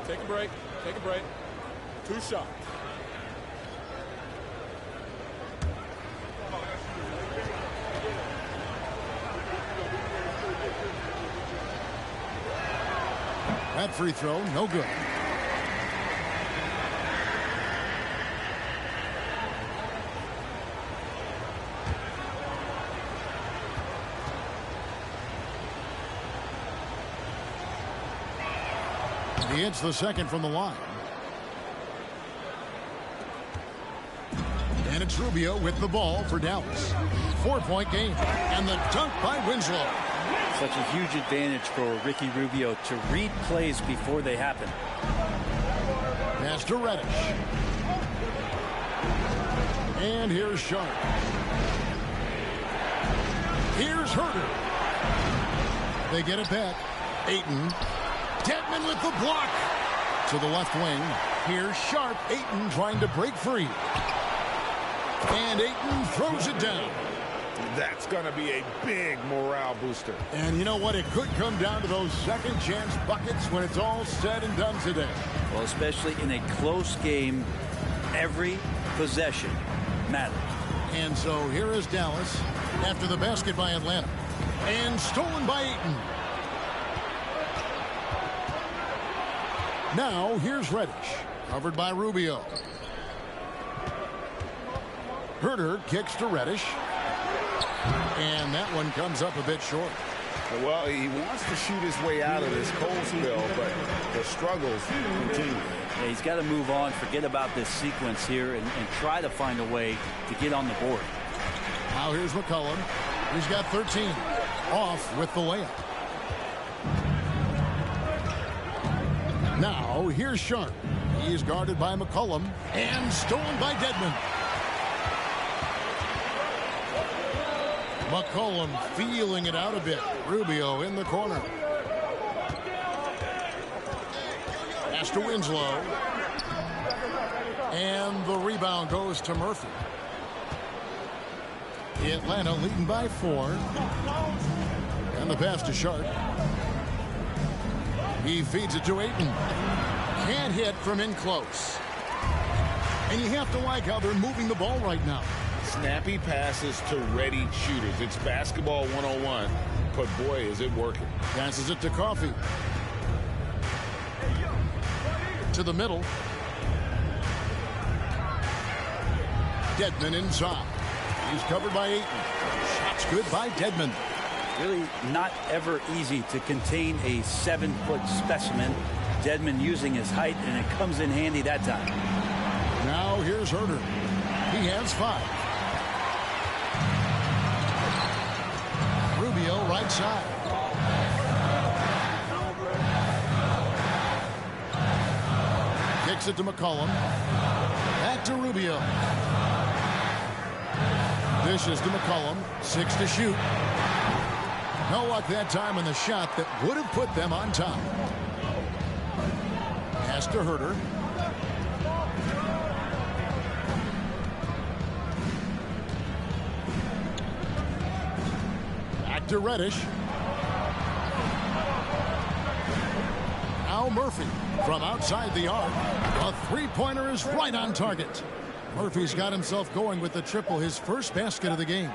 Take a break. Take a break. 2 shots. That free throw, no good. He hits the second from the line. And it's Rubio with the ball for Dallas. 4-point game. And the dunk by Winslow. Such a huge advantage for Ricky Rubio to read plays before they happen. Pass to Reddish. And here's Sharp. Here's Herter. They get it back. Ayton. Dedmon with the block. To the left wing. Here's Sharp. Ayton trying to break free. And Ayton throws it down. That's going to be a big morale booster. And you know what? It could come down to those second chance buckets when it's all said and done today. Well, especially in a close game, every possession matters. And so here is Dallas after the basket by Atlanta. And stolen by Ayton. Now here's Reddish. Covered by Rubio. Herter kicks to Reddish. And that one comes up a bit short. Well, he wants to shoot his way out of this cold spell, but the struggles continue. Yeah, he's got to move on, forget about this sequence here, and try to find a way to get on the board. Now here's McCollum. He's got 13. Off with the layup. Now here's Sharp. He's guarded by McCollum and stolen by Dedmon. McCollum feeling it out a bit. Rubio in the corner. Pass to Winslow. And the rebound goes to Murphy. Atlanta leading by 4. And the pass to Sharp. He feeds it to Ayton. Can't hit from in close. And you have to like how they're moving the ball right now. Snappy passes to ready shooters. It's basketball 101, but boy, is it working. Passes it to Coffey. To the middle. Dedmon inside. He's covered by Ayton. Shots good by Dedmon. Really not ever easy to contain a 7-foot specimen. Dedmon using his height, and it comes in handy that time. Now here's Herter. He has 5. Rubio right side. Kicks it to McCollum. Back to Rubio. Dishes to McCollum. 6 to shoot. No luck that time on the shot that would have put them on top. Pass to Herter. Back to Reddish. Now Murphy from outside the arc. A three-pointer is right on target. Murphy's got himself going with the triple, his first basket of the game.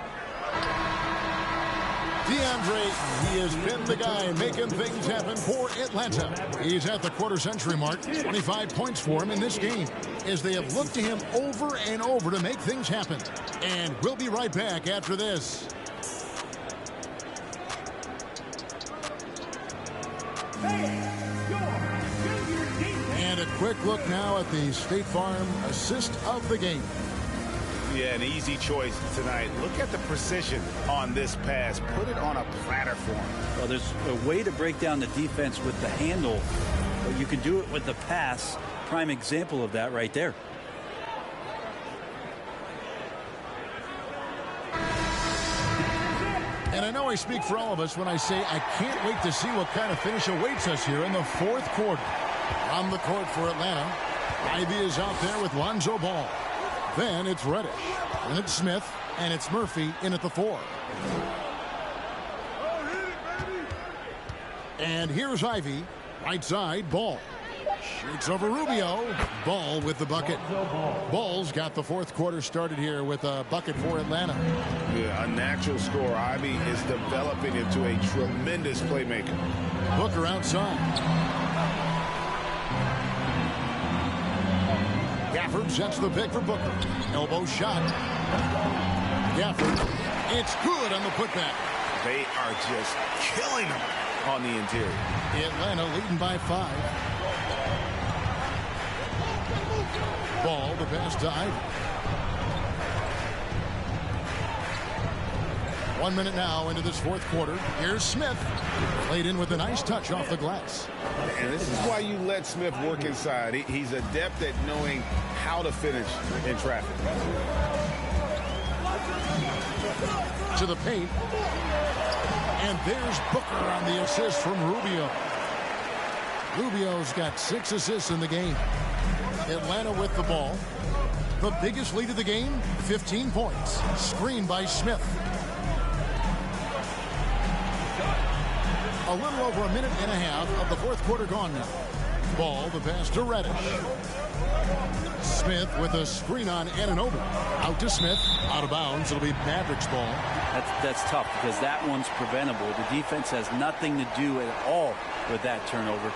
DeAndre, he has been the guy making things happen for Atlanta. He's at the quarter-century mark. 25 points for him in this game as they have looked to him over and over to make things happen. And we'll be right back after this. And a quick look now at the State Farm assist of the game. Yeah, an easy choice tonight. Look at the precision on this pass. Put it on a platter for him. Well, there's a way to break down the defense with the handle, but you can do it with the pass. Prime example of that right there. And a know I speak for all of us when I say I can't wait to see what kind of finish awaits us here in the fourth quarter. On the court for Atlanta, Ivy is out there with Lonzo Ball. Then it's Reddish, and it's Smith, and it's Murphy in at the 4. And here's Ivy, right side, Ball. Shoots over Rubio. Ball with the bucket. Ball's got the fourth quarter started here with a bucket for Atlanta. Yeah, a natural scorer. Ivy is developing into a tremendous playmaker. Booker outside. Gafford sets the pick for Booker. Elbow shot. Gafford. It's good on the putback. They are just killing them on the interior. Atlanta leading by 5. Ball, the pass to Ivy. 1 minute now into this fourth quarter. Here's Smith. Played in with a nice touch off the glass. And this is why you let Smith work inside. He's adept at knowing how to finish in traffic. To the paint. And there's Booker on the assist from Rubio. Rubio's got 6 assists in the game. Atlanta with the ball. The biggest lead of the game, 15 points. Screen by Smith. A little over a minute and a half of the fourth quarter gone now. Ball, the pass to Reddish. Smith with a screen on Anunoby. Out to Smith, out of bounds. It'll be Mavericks ball. That's tough because that one's preventable. The defense has nothing to do at all with that turnover.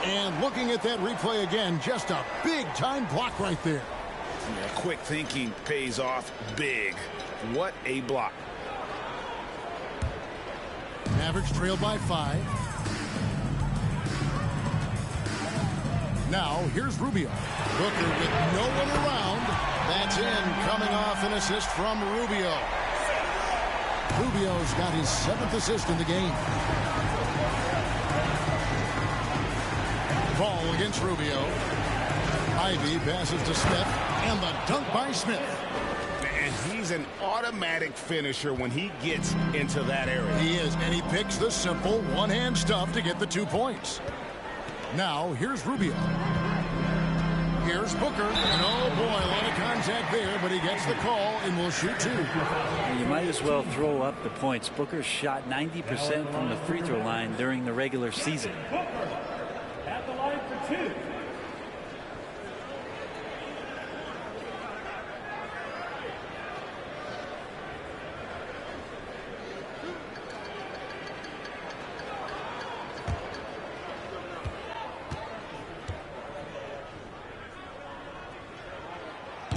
And looking at that replay again, just a big-time block right there. Yeah, quick thinking pays off big. What a block. Mavericks trail by 5. Now, here's Rubio. Booker with no one around. That's in, coming off an assist from Rubio. Rubio's got his 7th assist in the game. Ball against Rubio. Ivy passes to Smith, and the dunk by Smith. And he's an automatic finisher when he gets into that area. He is, and he picks the simple one-hand stuff to get the 2 points. Now, here's Rubio. Here's Booker. And oh boy, a lot of contact there, but he gets the call and will shoot 2. You might as well throw up the points. Booker shot 90% from the free throw line during the regular season. At the line for 2.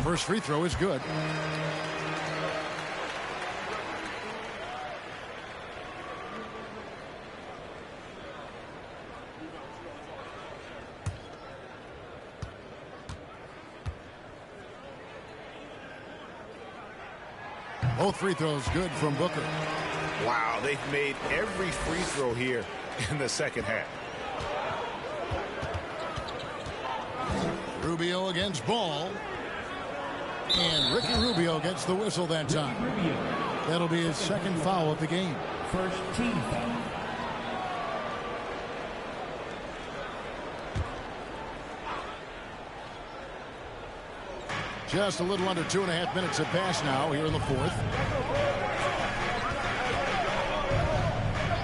First free throw is good. Both free throws good from Booker. Wow, they've made every free throw here in the second half. Rubio against Ball. And Ricky Rubio gets the whistle that time. That'll be his 2nd foul of the game. First team foul. Just a little under 2.5 minutes have passed now here in the fourth.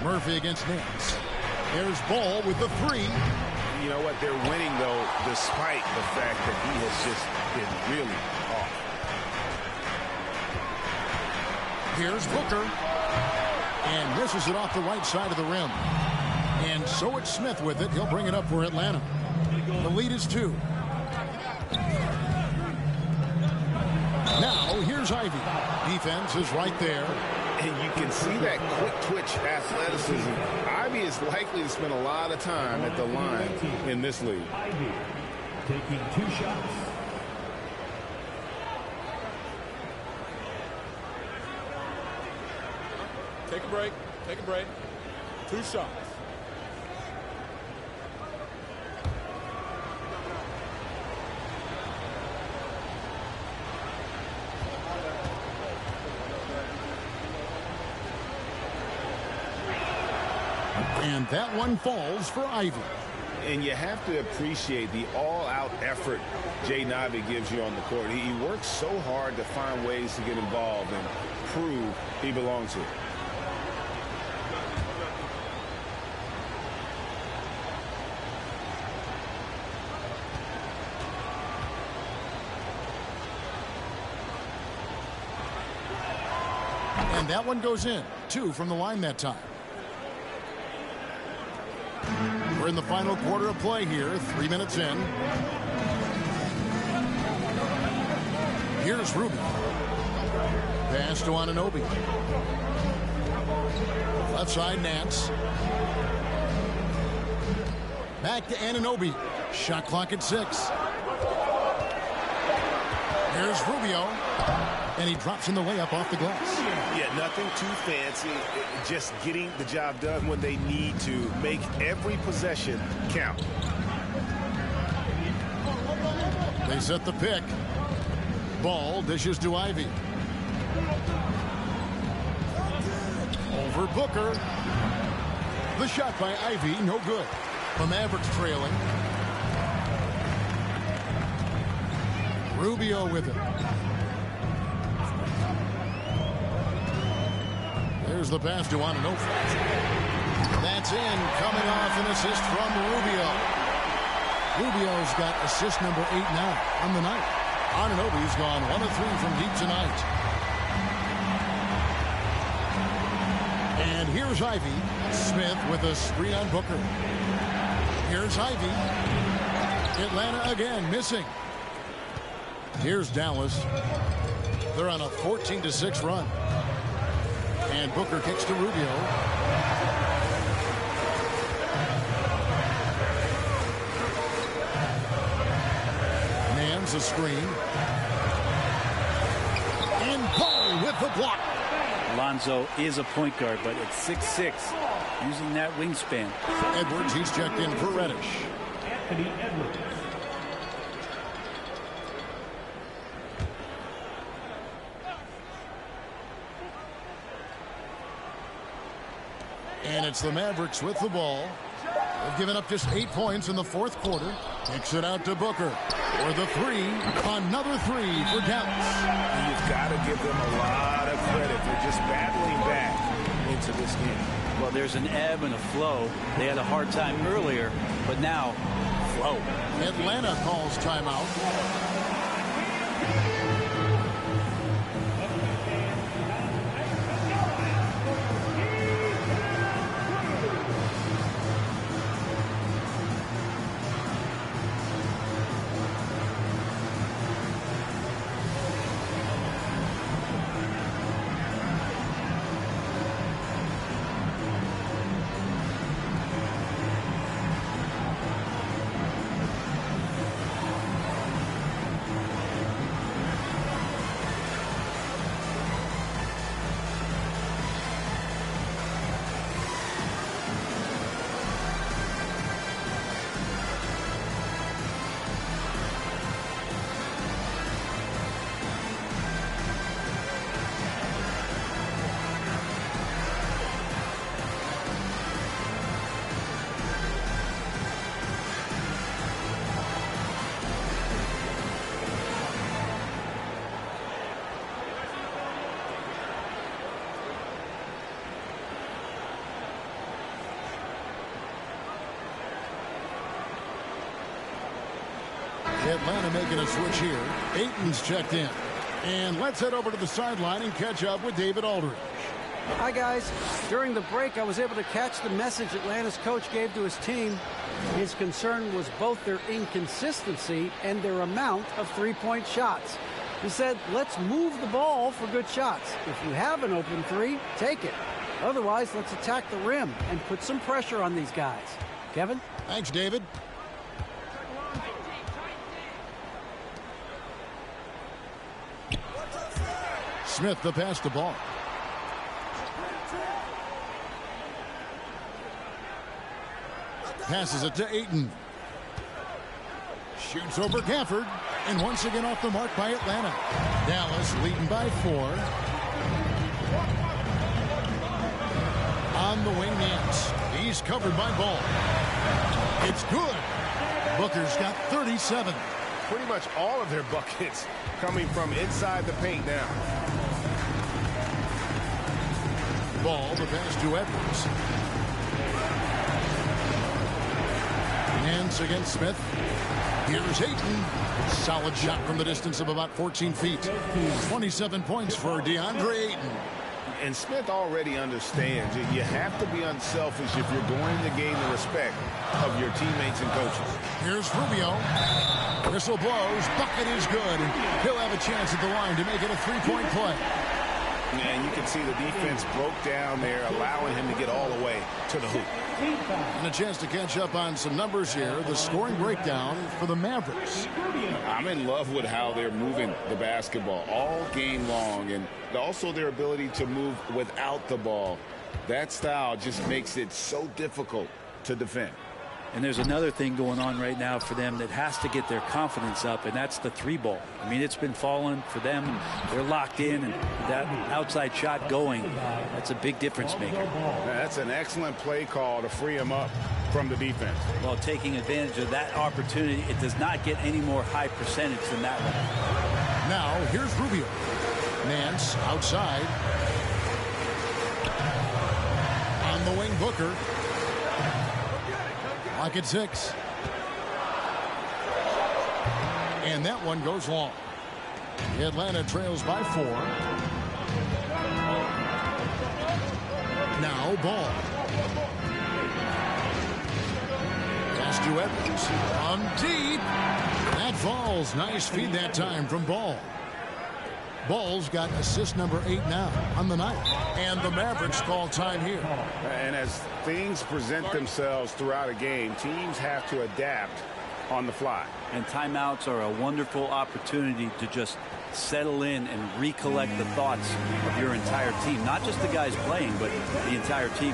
Murphy against Nance. There's Ball with the 3. You know what? They're winning, though, despite the fact that he has just been really off. Here's Booker. And misses it off the right side of the rim. And so it's Smith with it. He'll bring it up for Atlanta. The lead is 2. Now, here's Ivy. Defense is right there. And you can see that quick twitch athleticism. Ivy is likely to spend a lot of time at the line in this league. Ivy taking 2 shots. Take a break. Take a break. 2 shots. And that one falls for Ivy. And you have to appreciate the all-out effort Jay Navi gives you on the court. He works so hard to find ways to get involved and prove he belongs here. And that one goes in. 2 from the line that time. We're in the final quarter of play here. 3 minutes in. Here's Ruby. Pass to Anunoby. Left side, Nance. Back to Anunoby. Shot clock at 6. Here's Rubio. And he drops in the layup off the glass. Yeah, nothing too fancy. Just getting the job done when they need to. Make every possession count. They set the pick. Ball dishes to Ivy. Over Booker. The shot by Ivy, no good. The Mavericks trailing. Rubio with it. There's the pass to Anunoby. That's in, coming off an assist from Rubio. Rubio's got assist number 8 now on the night. Anunoby's gone 1 of 3 from deep tonight. And here's Ivy. Smith with a screen on Booker. Here's Ivy. Atlanta again missing. Here's Dallas. They're on a 14-6 run. And Booker kicks to Rubio. Nance a screen. And Paul with the block. Lonzo is a point guard, but at 6'6", using that wingspan. Edwards, he's checked in for Reddish. Anthony Edwards. And it's the Mavericks with the ball. They've given up just 8 points in the 4th quarter. Kicks it out to Booker. For the 3. Another 3 for Dallas. And you've got to give them a lot of credit for just battling back into this game. Well, there's an ebb and a flow. They had a hard time earlier, but now, flow. Atlanta calls timeout. Atlanta making a switch here. Ayton's checked in. And let's head over to the sideline and catch up with David Aldridge. Hi, guys. During the break, I was able to catch the message Atlanta's coach gave to his team. His concern was both their inconsistency and their amount of three-point shots. He said, let's move the ball for good shots. If you have an open 3, take it. Otherwise, let's attack the rim and put some pressure on these guys. Kevin? Thanks, David. Smith the pass to ball. Passes it to Ayton. Shoots over Gafford. And once again off the mark by Atlanta. Dallas leading by 4. On the wing, Nance. He's covered by Ball. It's good. Booker's got 37. Pretty much all of their buckets coming from inside the paint now. Ball, the pass to Edwards. Hands against Smith. Here's Ayton. Solid shot from the distance of about 14 feet. 27 points for DeAndre Ayton. And Smith already understands you have to be unselfish if you're going to gain the respect of your teammates and coaches. Here's Rubio. Whistle blows. Bucket is good. He'll have a chance at the line to make it a three-point play. And you can see the defense broke down there, allowing him to get all the way to the hoop. And a chance to catch up on some numbers here. The scoring breakdown for the Mavericks. I'm in love with how they're moving the basketball all game long, and also their ability to move without the ball. That style just makes it so difficult to defend. And there's another thing going on right now for them that has to get their confidence up, and that's the three ball. I mean, it's been falling for them, and they're locked in, and that outside shot going, that's a big difference maker. That's an excellent play call to free him up from the defense. Well, taking advantage of that opportunity, it does not get any more high percentage than that one. Now, here's Rubio. Nance outside. On the wing, Booker. Lock at 6. And that one goes long. Atlanta trails by 4. Now Ball. Pass to Edwards. On deep. That falls. Nice feed that time from Ball. Ball's got assist number 8 now on the night. And the Mavericks call time here. And as things present themselves throughout a game, teams have to adapt on the fly. And timeouts are a wonderful opportunity to just settle in and recollect the thoughts of your entire team. Not just the guys playing, but the entire team.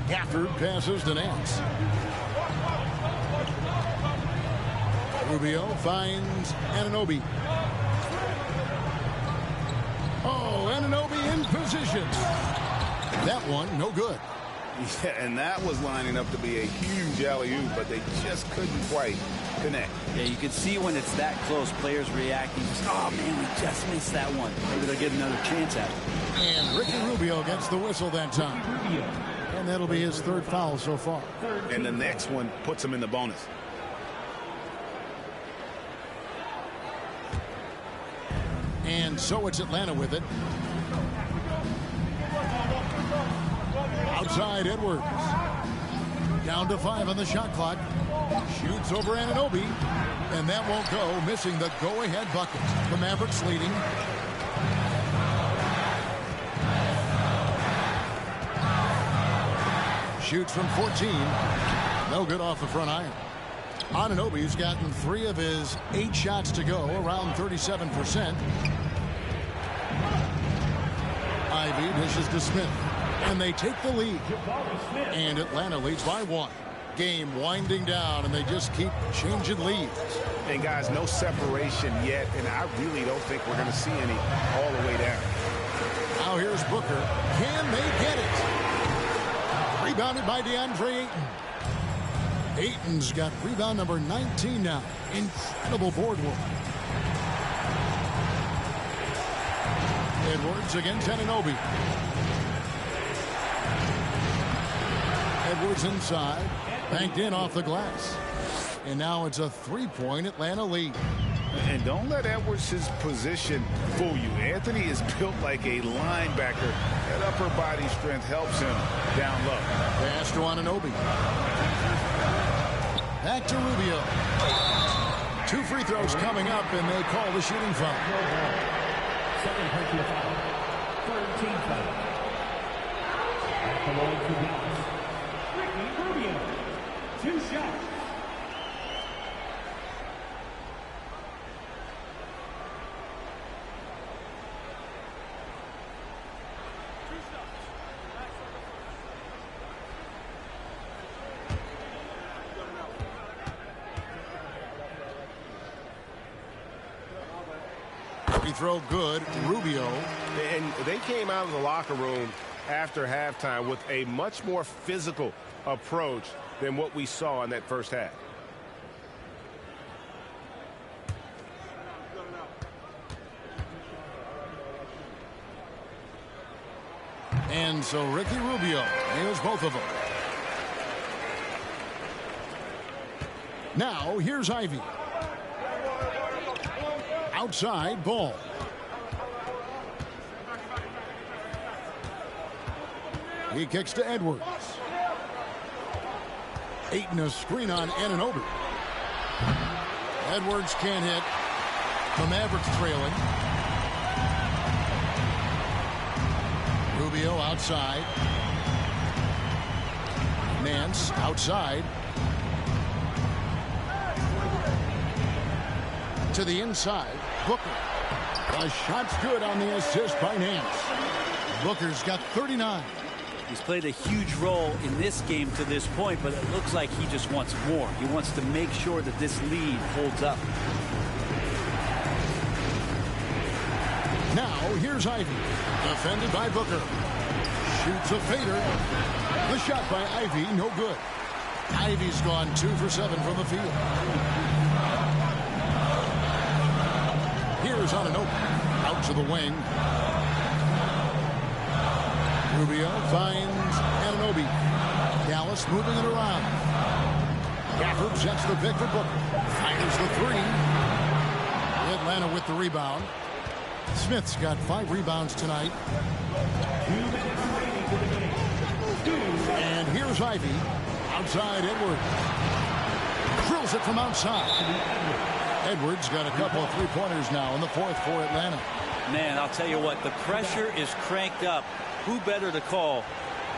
Gafford passes to Nance. Rubio finds Anunoby. Oh, Anunoby in position. That one, no good. Yeah, and that was lining up to be a huge alley-oop, but they just couldn't quite connect. Yeah, you can see when it's that close, players reacting. Oh, man, we just missed that one. Maybe they'll get another chance at it. And Ricky Rubio gets the whistle that time. And that'll be his 3rd foul so far. And the next one puts him in the bonus. And so it's Atlanta with it. Outside Edwards. Down to 5 on the shot clock. Shoots over Anunoby. And that won't go, missing the go-ahead bucket. The Mavericks leading. shoots from 14. No good off the front iron. Anunoby's gotten 3 of his 8 shots to go, around 37%. Ivy dishes to Smith, and they take the lead. And Atlanta leads by 1. Game winding down, and they just keep changing leads. And guys, no separation yet, and I really don't think we're going to see any all the way down. Now here's Booker. Can they get it? Rebounded by DeAndre Ayton. Ayton's got rebound number 19 now. Incredible board work. Edwards against Anunoby. Edwards inside. Banked in off the glass. And now it's a 3-point Atlanta lead. And don't let Edwards' position fool you. Anthony is built like a linebacker. That upper body strength helps him down low. Pass to Anunoby. Back to Rubio. 2 free throws coming up, and they call the shooting foul. Second personal foul. Third team foul. At the line for Dallas, Ricky Rubio. 2 shots. Free throw good. Rubio. And they came out of the locker room after halftime with a much more physical approach than what we saw in that first half. And so Ricky Rubio nails both of them. Now here's Ivy. Outside ball. He kicks to Edwards. Ayton a screen on Anunoby. Edwards can't hit. The Mavericks trailing. Rubio outside. Nance outside. To the inside. Booker. The shot's good on the assist by Nance. Booker's got 39. He's played a huge role in this game to this point, but it looks like he just wants more. He wants to make sure that this lead holds up. Now here's Ivy. Defended by Booker. Shoots a fader. The shot by Ivy, no good. Ivy's gone 2 for 7 from the field. Here's Anunoby. Out to the wing. Rubio finds Anunoby. Dallas moving it around. Gafford sets the pick for Booker. Fires the 3. Atlanta with the rebound. Smith's got 5 rebounds tonight. And here's Ivy. Outside Edwards. Drills it from outside. Edwards got a couple of 3-pointers now in the 4th for Atlanta. Man, I'll tell you what, the pressure is cranked up. Who better to call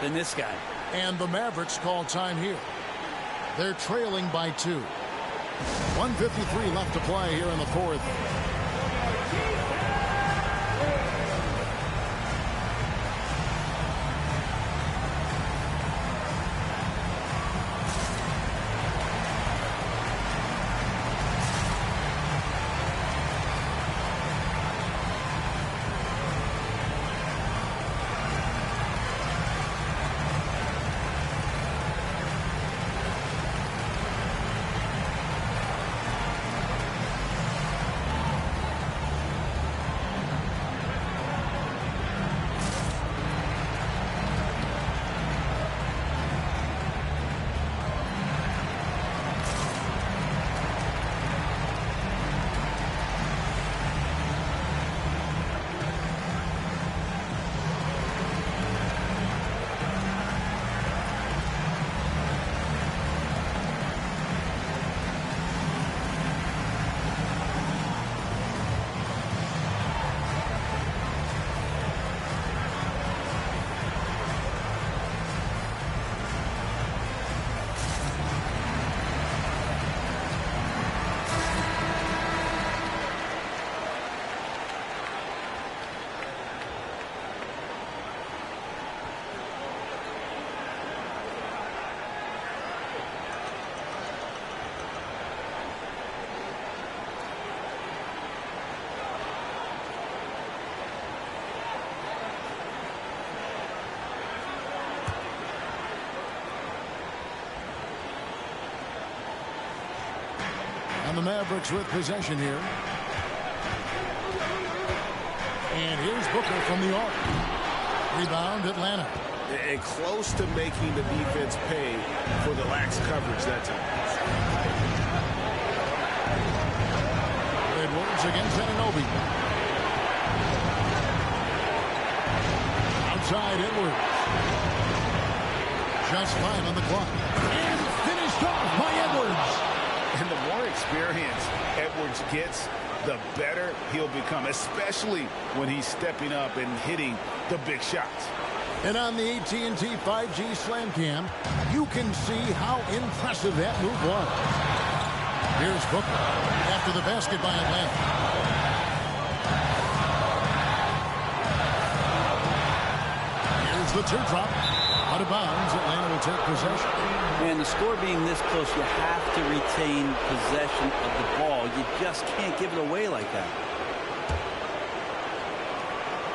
than this guy? And the Mavericks call time here. They're trailing by 2. 1:53 left to play here in the 4th. Mavericks with possession here. And here's Booker from the arc. Rebound, Atlanta. And close to making the defense pay for the lax coverage that time. Edwards against Anunoby. Outside Edwards. Just 5 on the clock. And finished off by Edwards. And the more experience Edwards gets, the better he'll become, especially when he's stepping up and hitting the big shots. And on the AT&T 5G Slam Cam, you can see how impressive that move was. Here's Booker after the basket by Atlanta. Here's the teardrop. Out of bounds, Atlanta will take possession. And the score being this close, you have to retain possession of the ball. You just can't give it away like that.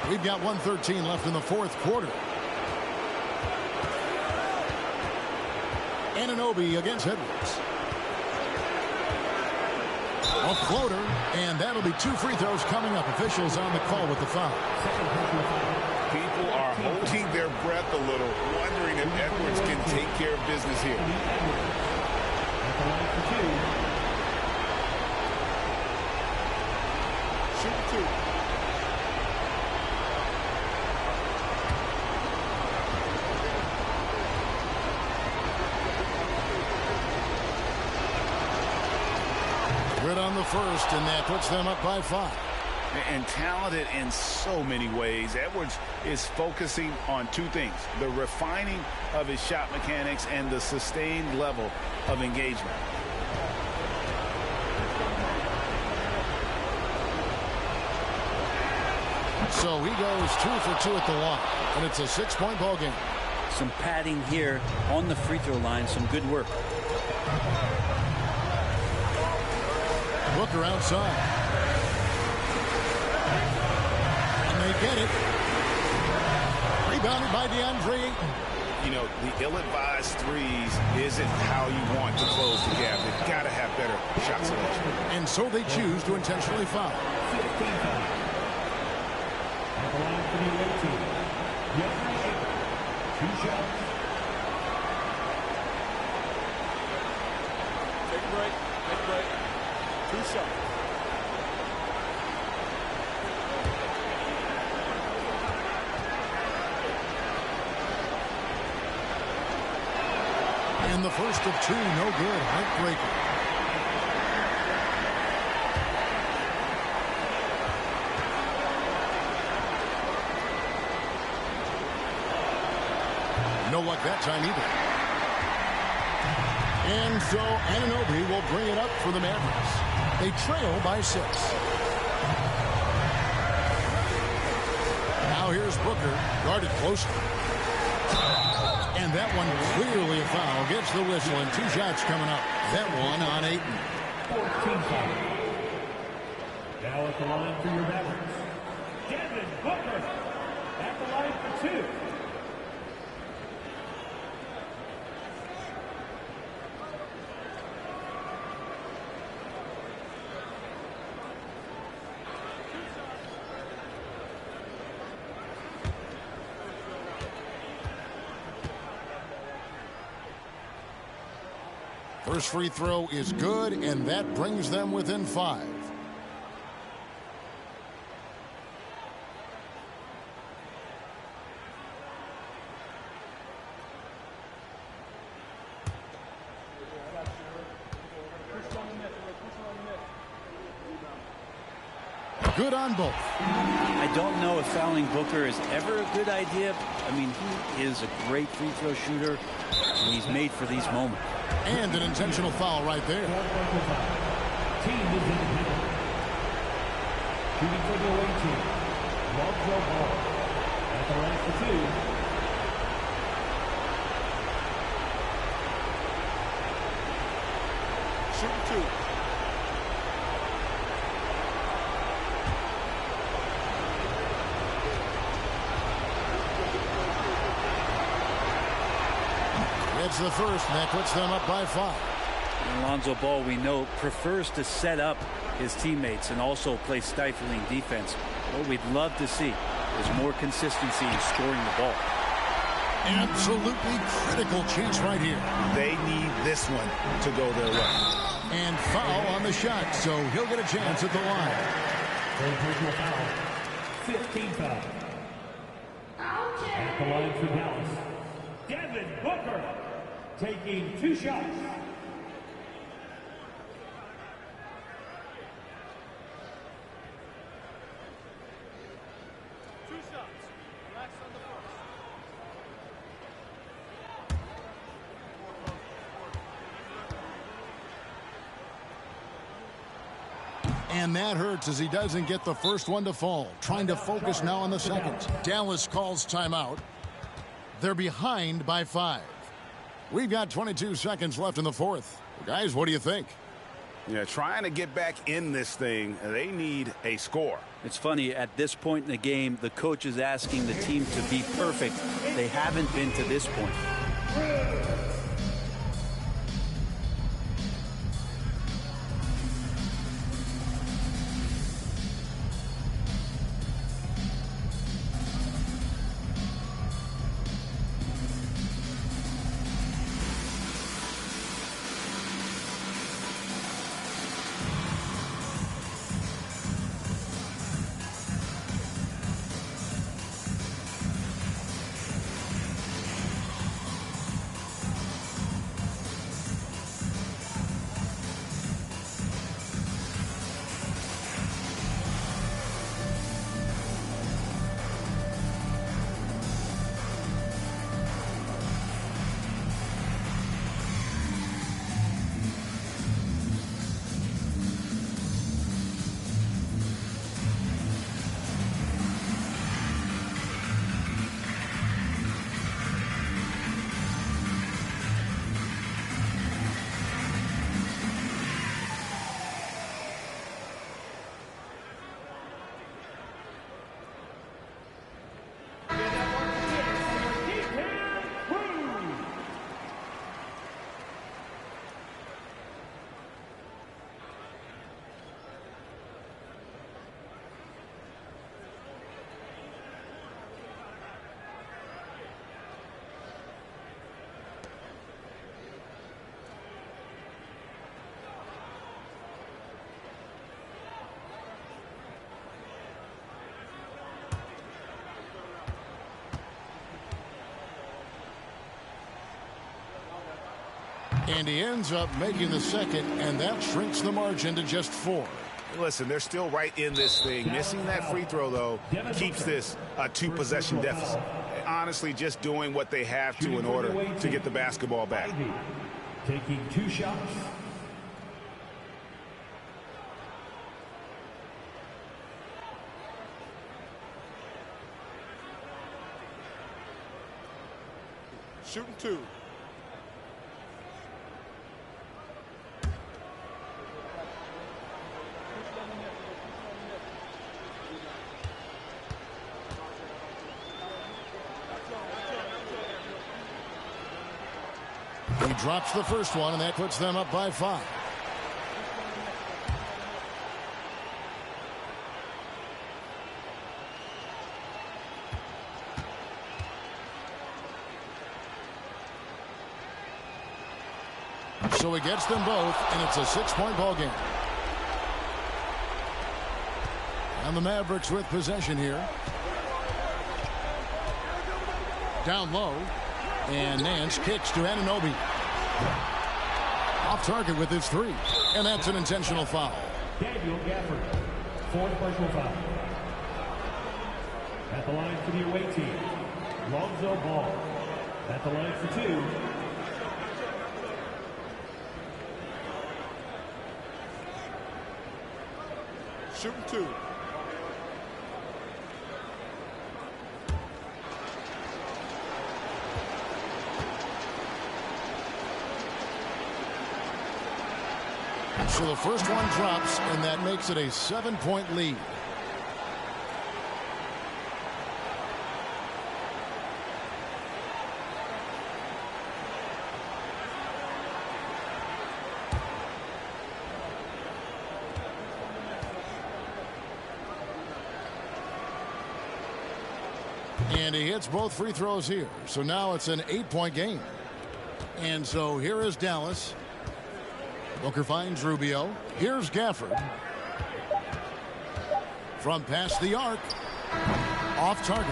We've got 1:13 left in the fourth quarter. Anunoby against Edwards. A floater, and that'll be 2 free throws coming up. Officials on the call with the foul. People are holding their breath a little, wondering if Edwards can take care of business here. Shoot 2. Good on the first, and that puts them up by 5. And talented in so many ways. Edwards is focusing on 2 things: the refining of his shot mechanics and the sustained level of engagement. So he goes 2 for 2 at the line, and it's a 6-point ball game. Some padding here on the free throw line. Some good work. Booker outside. And they get it. Rebounded by DeAndre Ayton. You know, the ill-advised threes isn't how you want to close the gap. They've got to have better shot selection. And so they choose to intentionally foul. At the line for the away team, DeAndre Ayton, 2 shots. Take a break. Take a break. 2 shots. And the first of 2, no good. Heartbreaker. No luck that time either. And so Anunoby will bring it up for the Mavericks. They trail by 6. Now here's Booker, guarded closely. And that one clearly a foul. Gets the whistle, and 2 shots coming up. That one on Ayton. 14 foul. Now at the line for your Mavericks, Devin Booker. At the line for 2. First free throw is good, and that brings them within 5. Good on both. I don't know if fouling Booker is ever a good idea. I mean, he is a great free throw shooter, and he's made for these moments. And an intentional foul right there. Team is in the middle. Shooting for the away team, Lonzo Ball. At the line for 2. Shoot 2. It's the first, and that puts them up by 5. Lonzo Ball, we know, prefers to set up his teammates and also play stifling defense. What we'd love to see is more consistency in scoring the ball. Absolutely critical chance right here. They need this one to go their way. And foul on the shot, so he'll get a chance at the line. Personal foul. 15 foul. At the line for Dallas, Devin Booker taking 2 shots. And that hurts as he doesn't get the first one to fall. Trying to focus now on the second. Dallas calls timeout. They're behind by 5. We've got 22 seconds left in the fourth. Guys, what do you think? Yeah, trying to get back in this thing, they need a score. It's funny, at this point in the game, the coach is asking the team to be perfect. They haven't been to this point. And he ends up making the second, and that shrinks the margin to just 4. Listen, they're still right in this thing. Missing that free throw, though, keeps this a 2-possession deficit. Honestly, just doing what they have to in order to get the basketball back. Taking 2 shots. Shooting 2. He drops the first one, and that puts them up by 5. So he gets them both, and it's a 6-point ball game. And the Mavericks with possession here. Down low. And Nance kicks to Anunoby. Off target with his 3. And that's an intentional foul. Daniel Gafford, 4th personal foul. At the line for the away team, Lonzo Ball. At the line for 2. Shooting 2. So the first one drops, and that makes it a 7-point lead. And he hits both free throws here. So now it's an 8-point game. And so here is Dallas. Booker finds Rubio. Here's Gafford. From past the arc. Off target.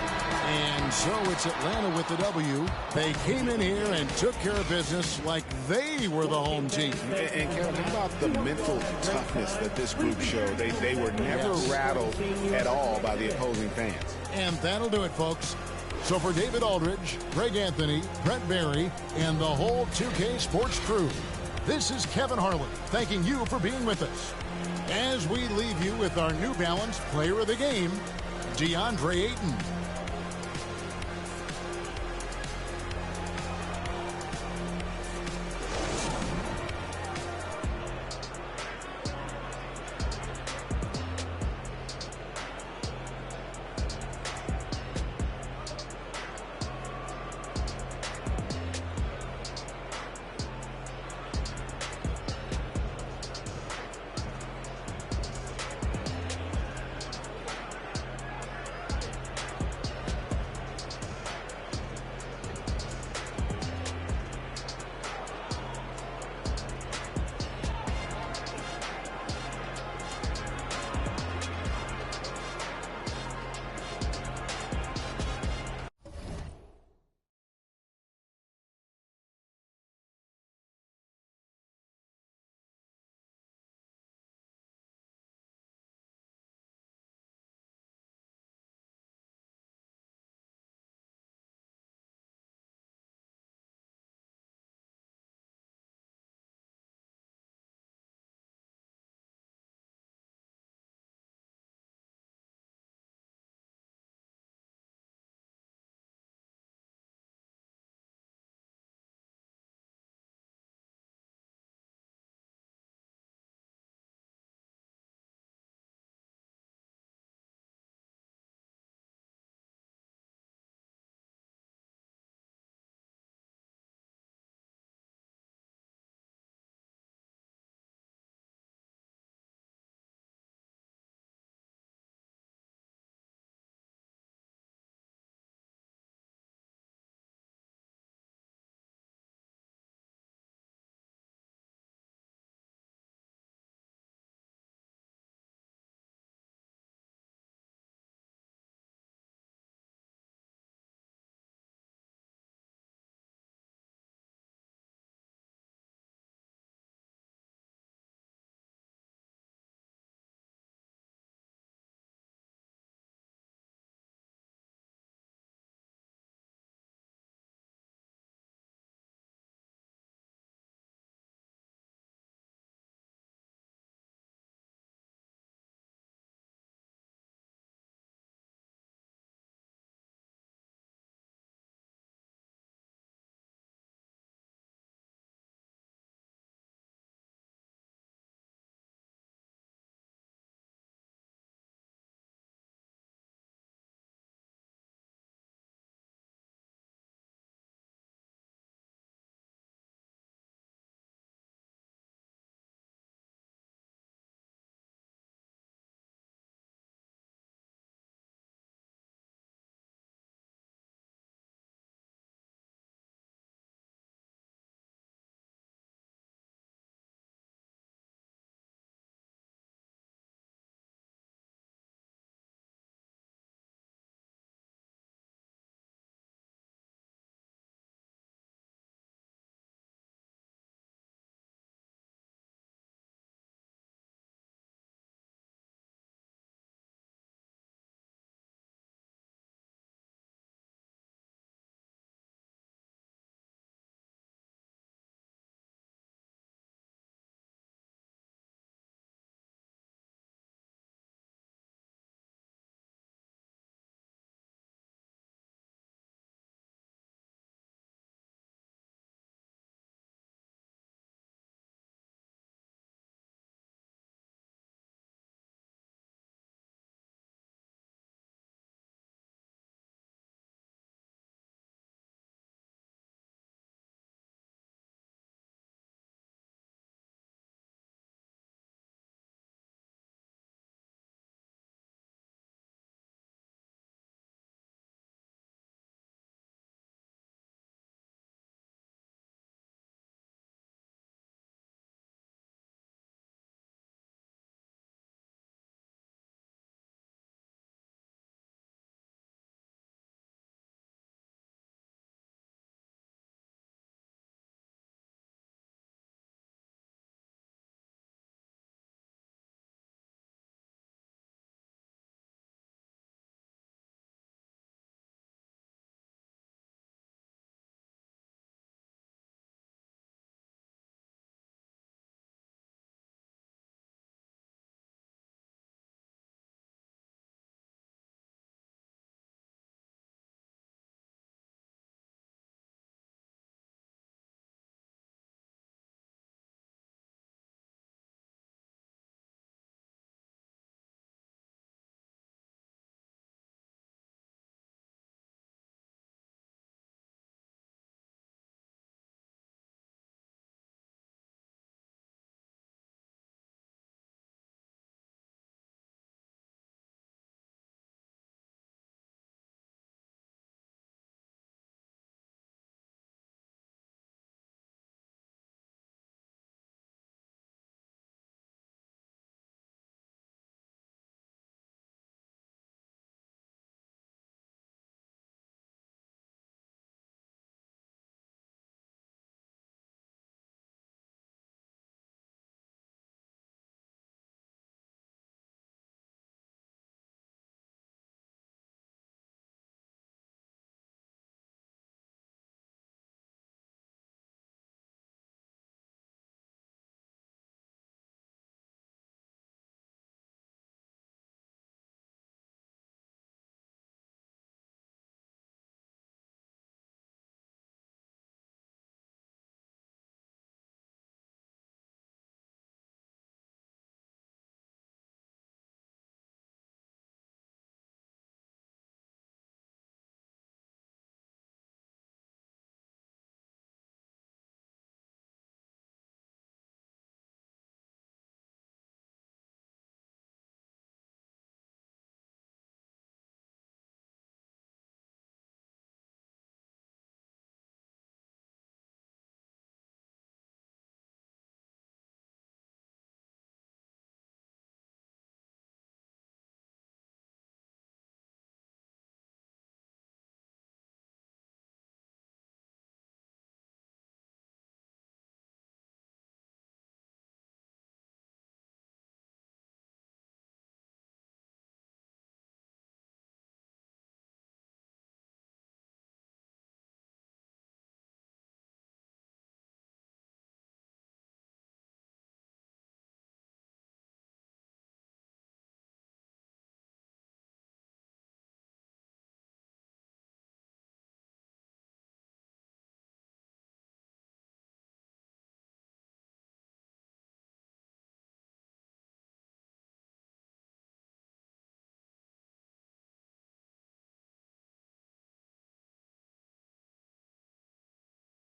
And so it's Atlanta with the W. They came in here and took care of business like they were the home team. And Kevin, how about the mental toughness that this group showed? They were never rattled at all by the opposing fans. And that'll do it, folks. So for David Aldridge, Greg Anthony, Brent Barry, and the whole 2K Sports crew, this is Kevin Harlan thanking you for being with us. As we leave you with our New Balance Player of the Game, DeAndre Ayton.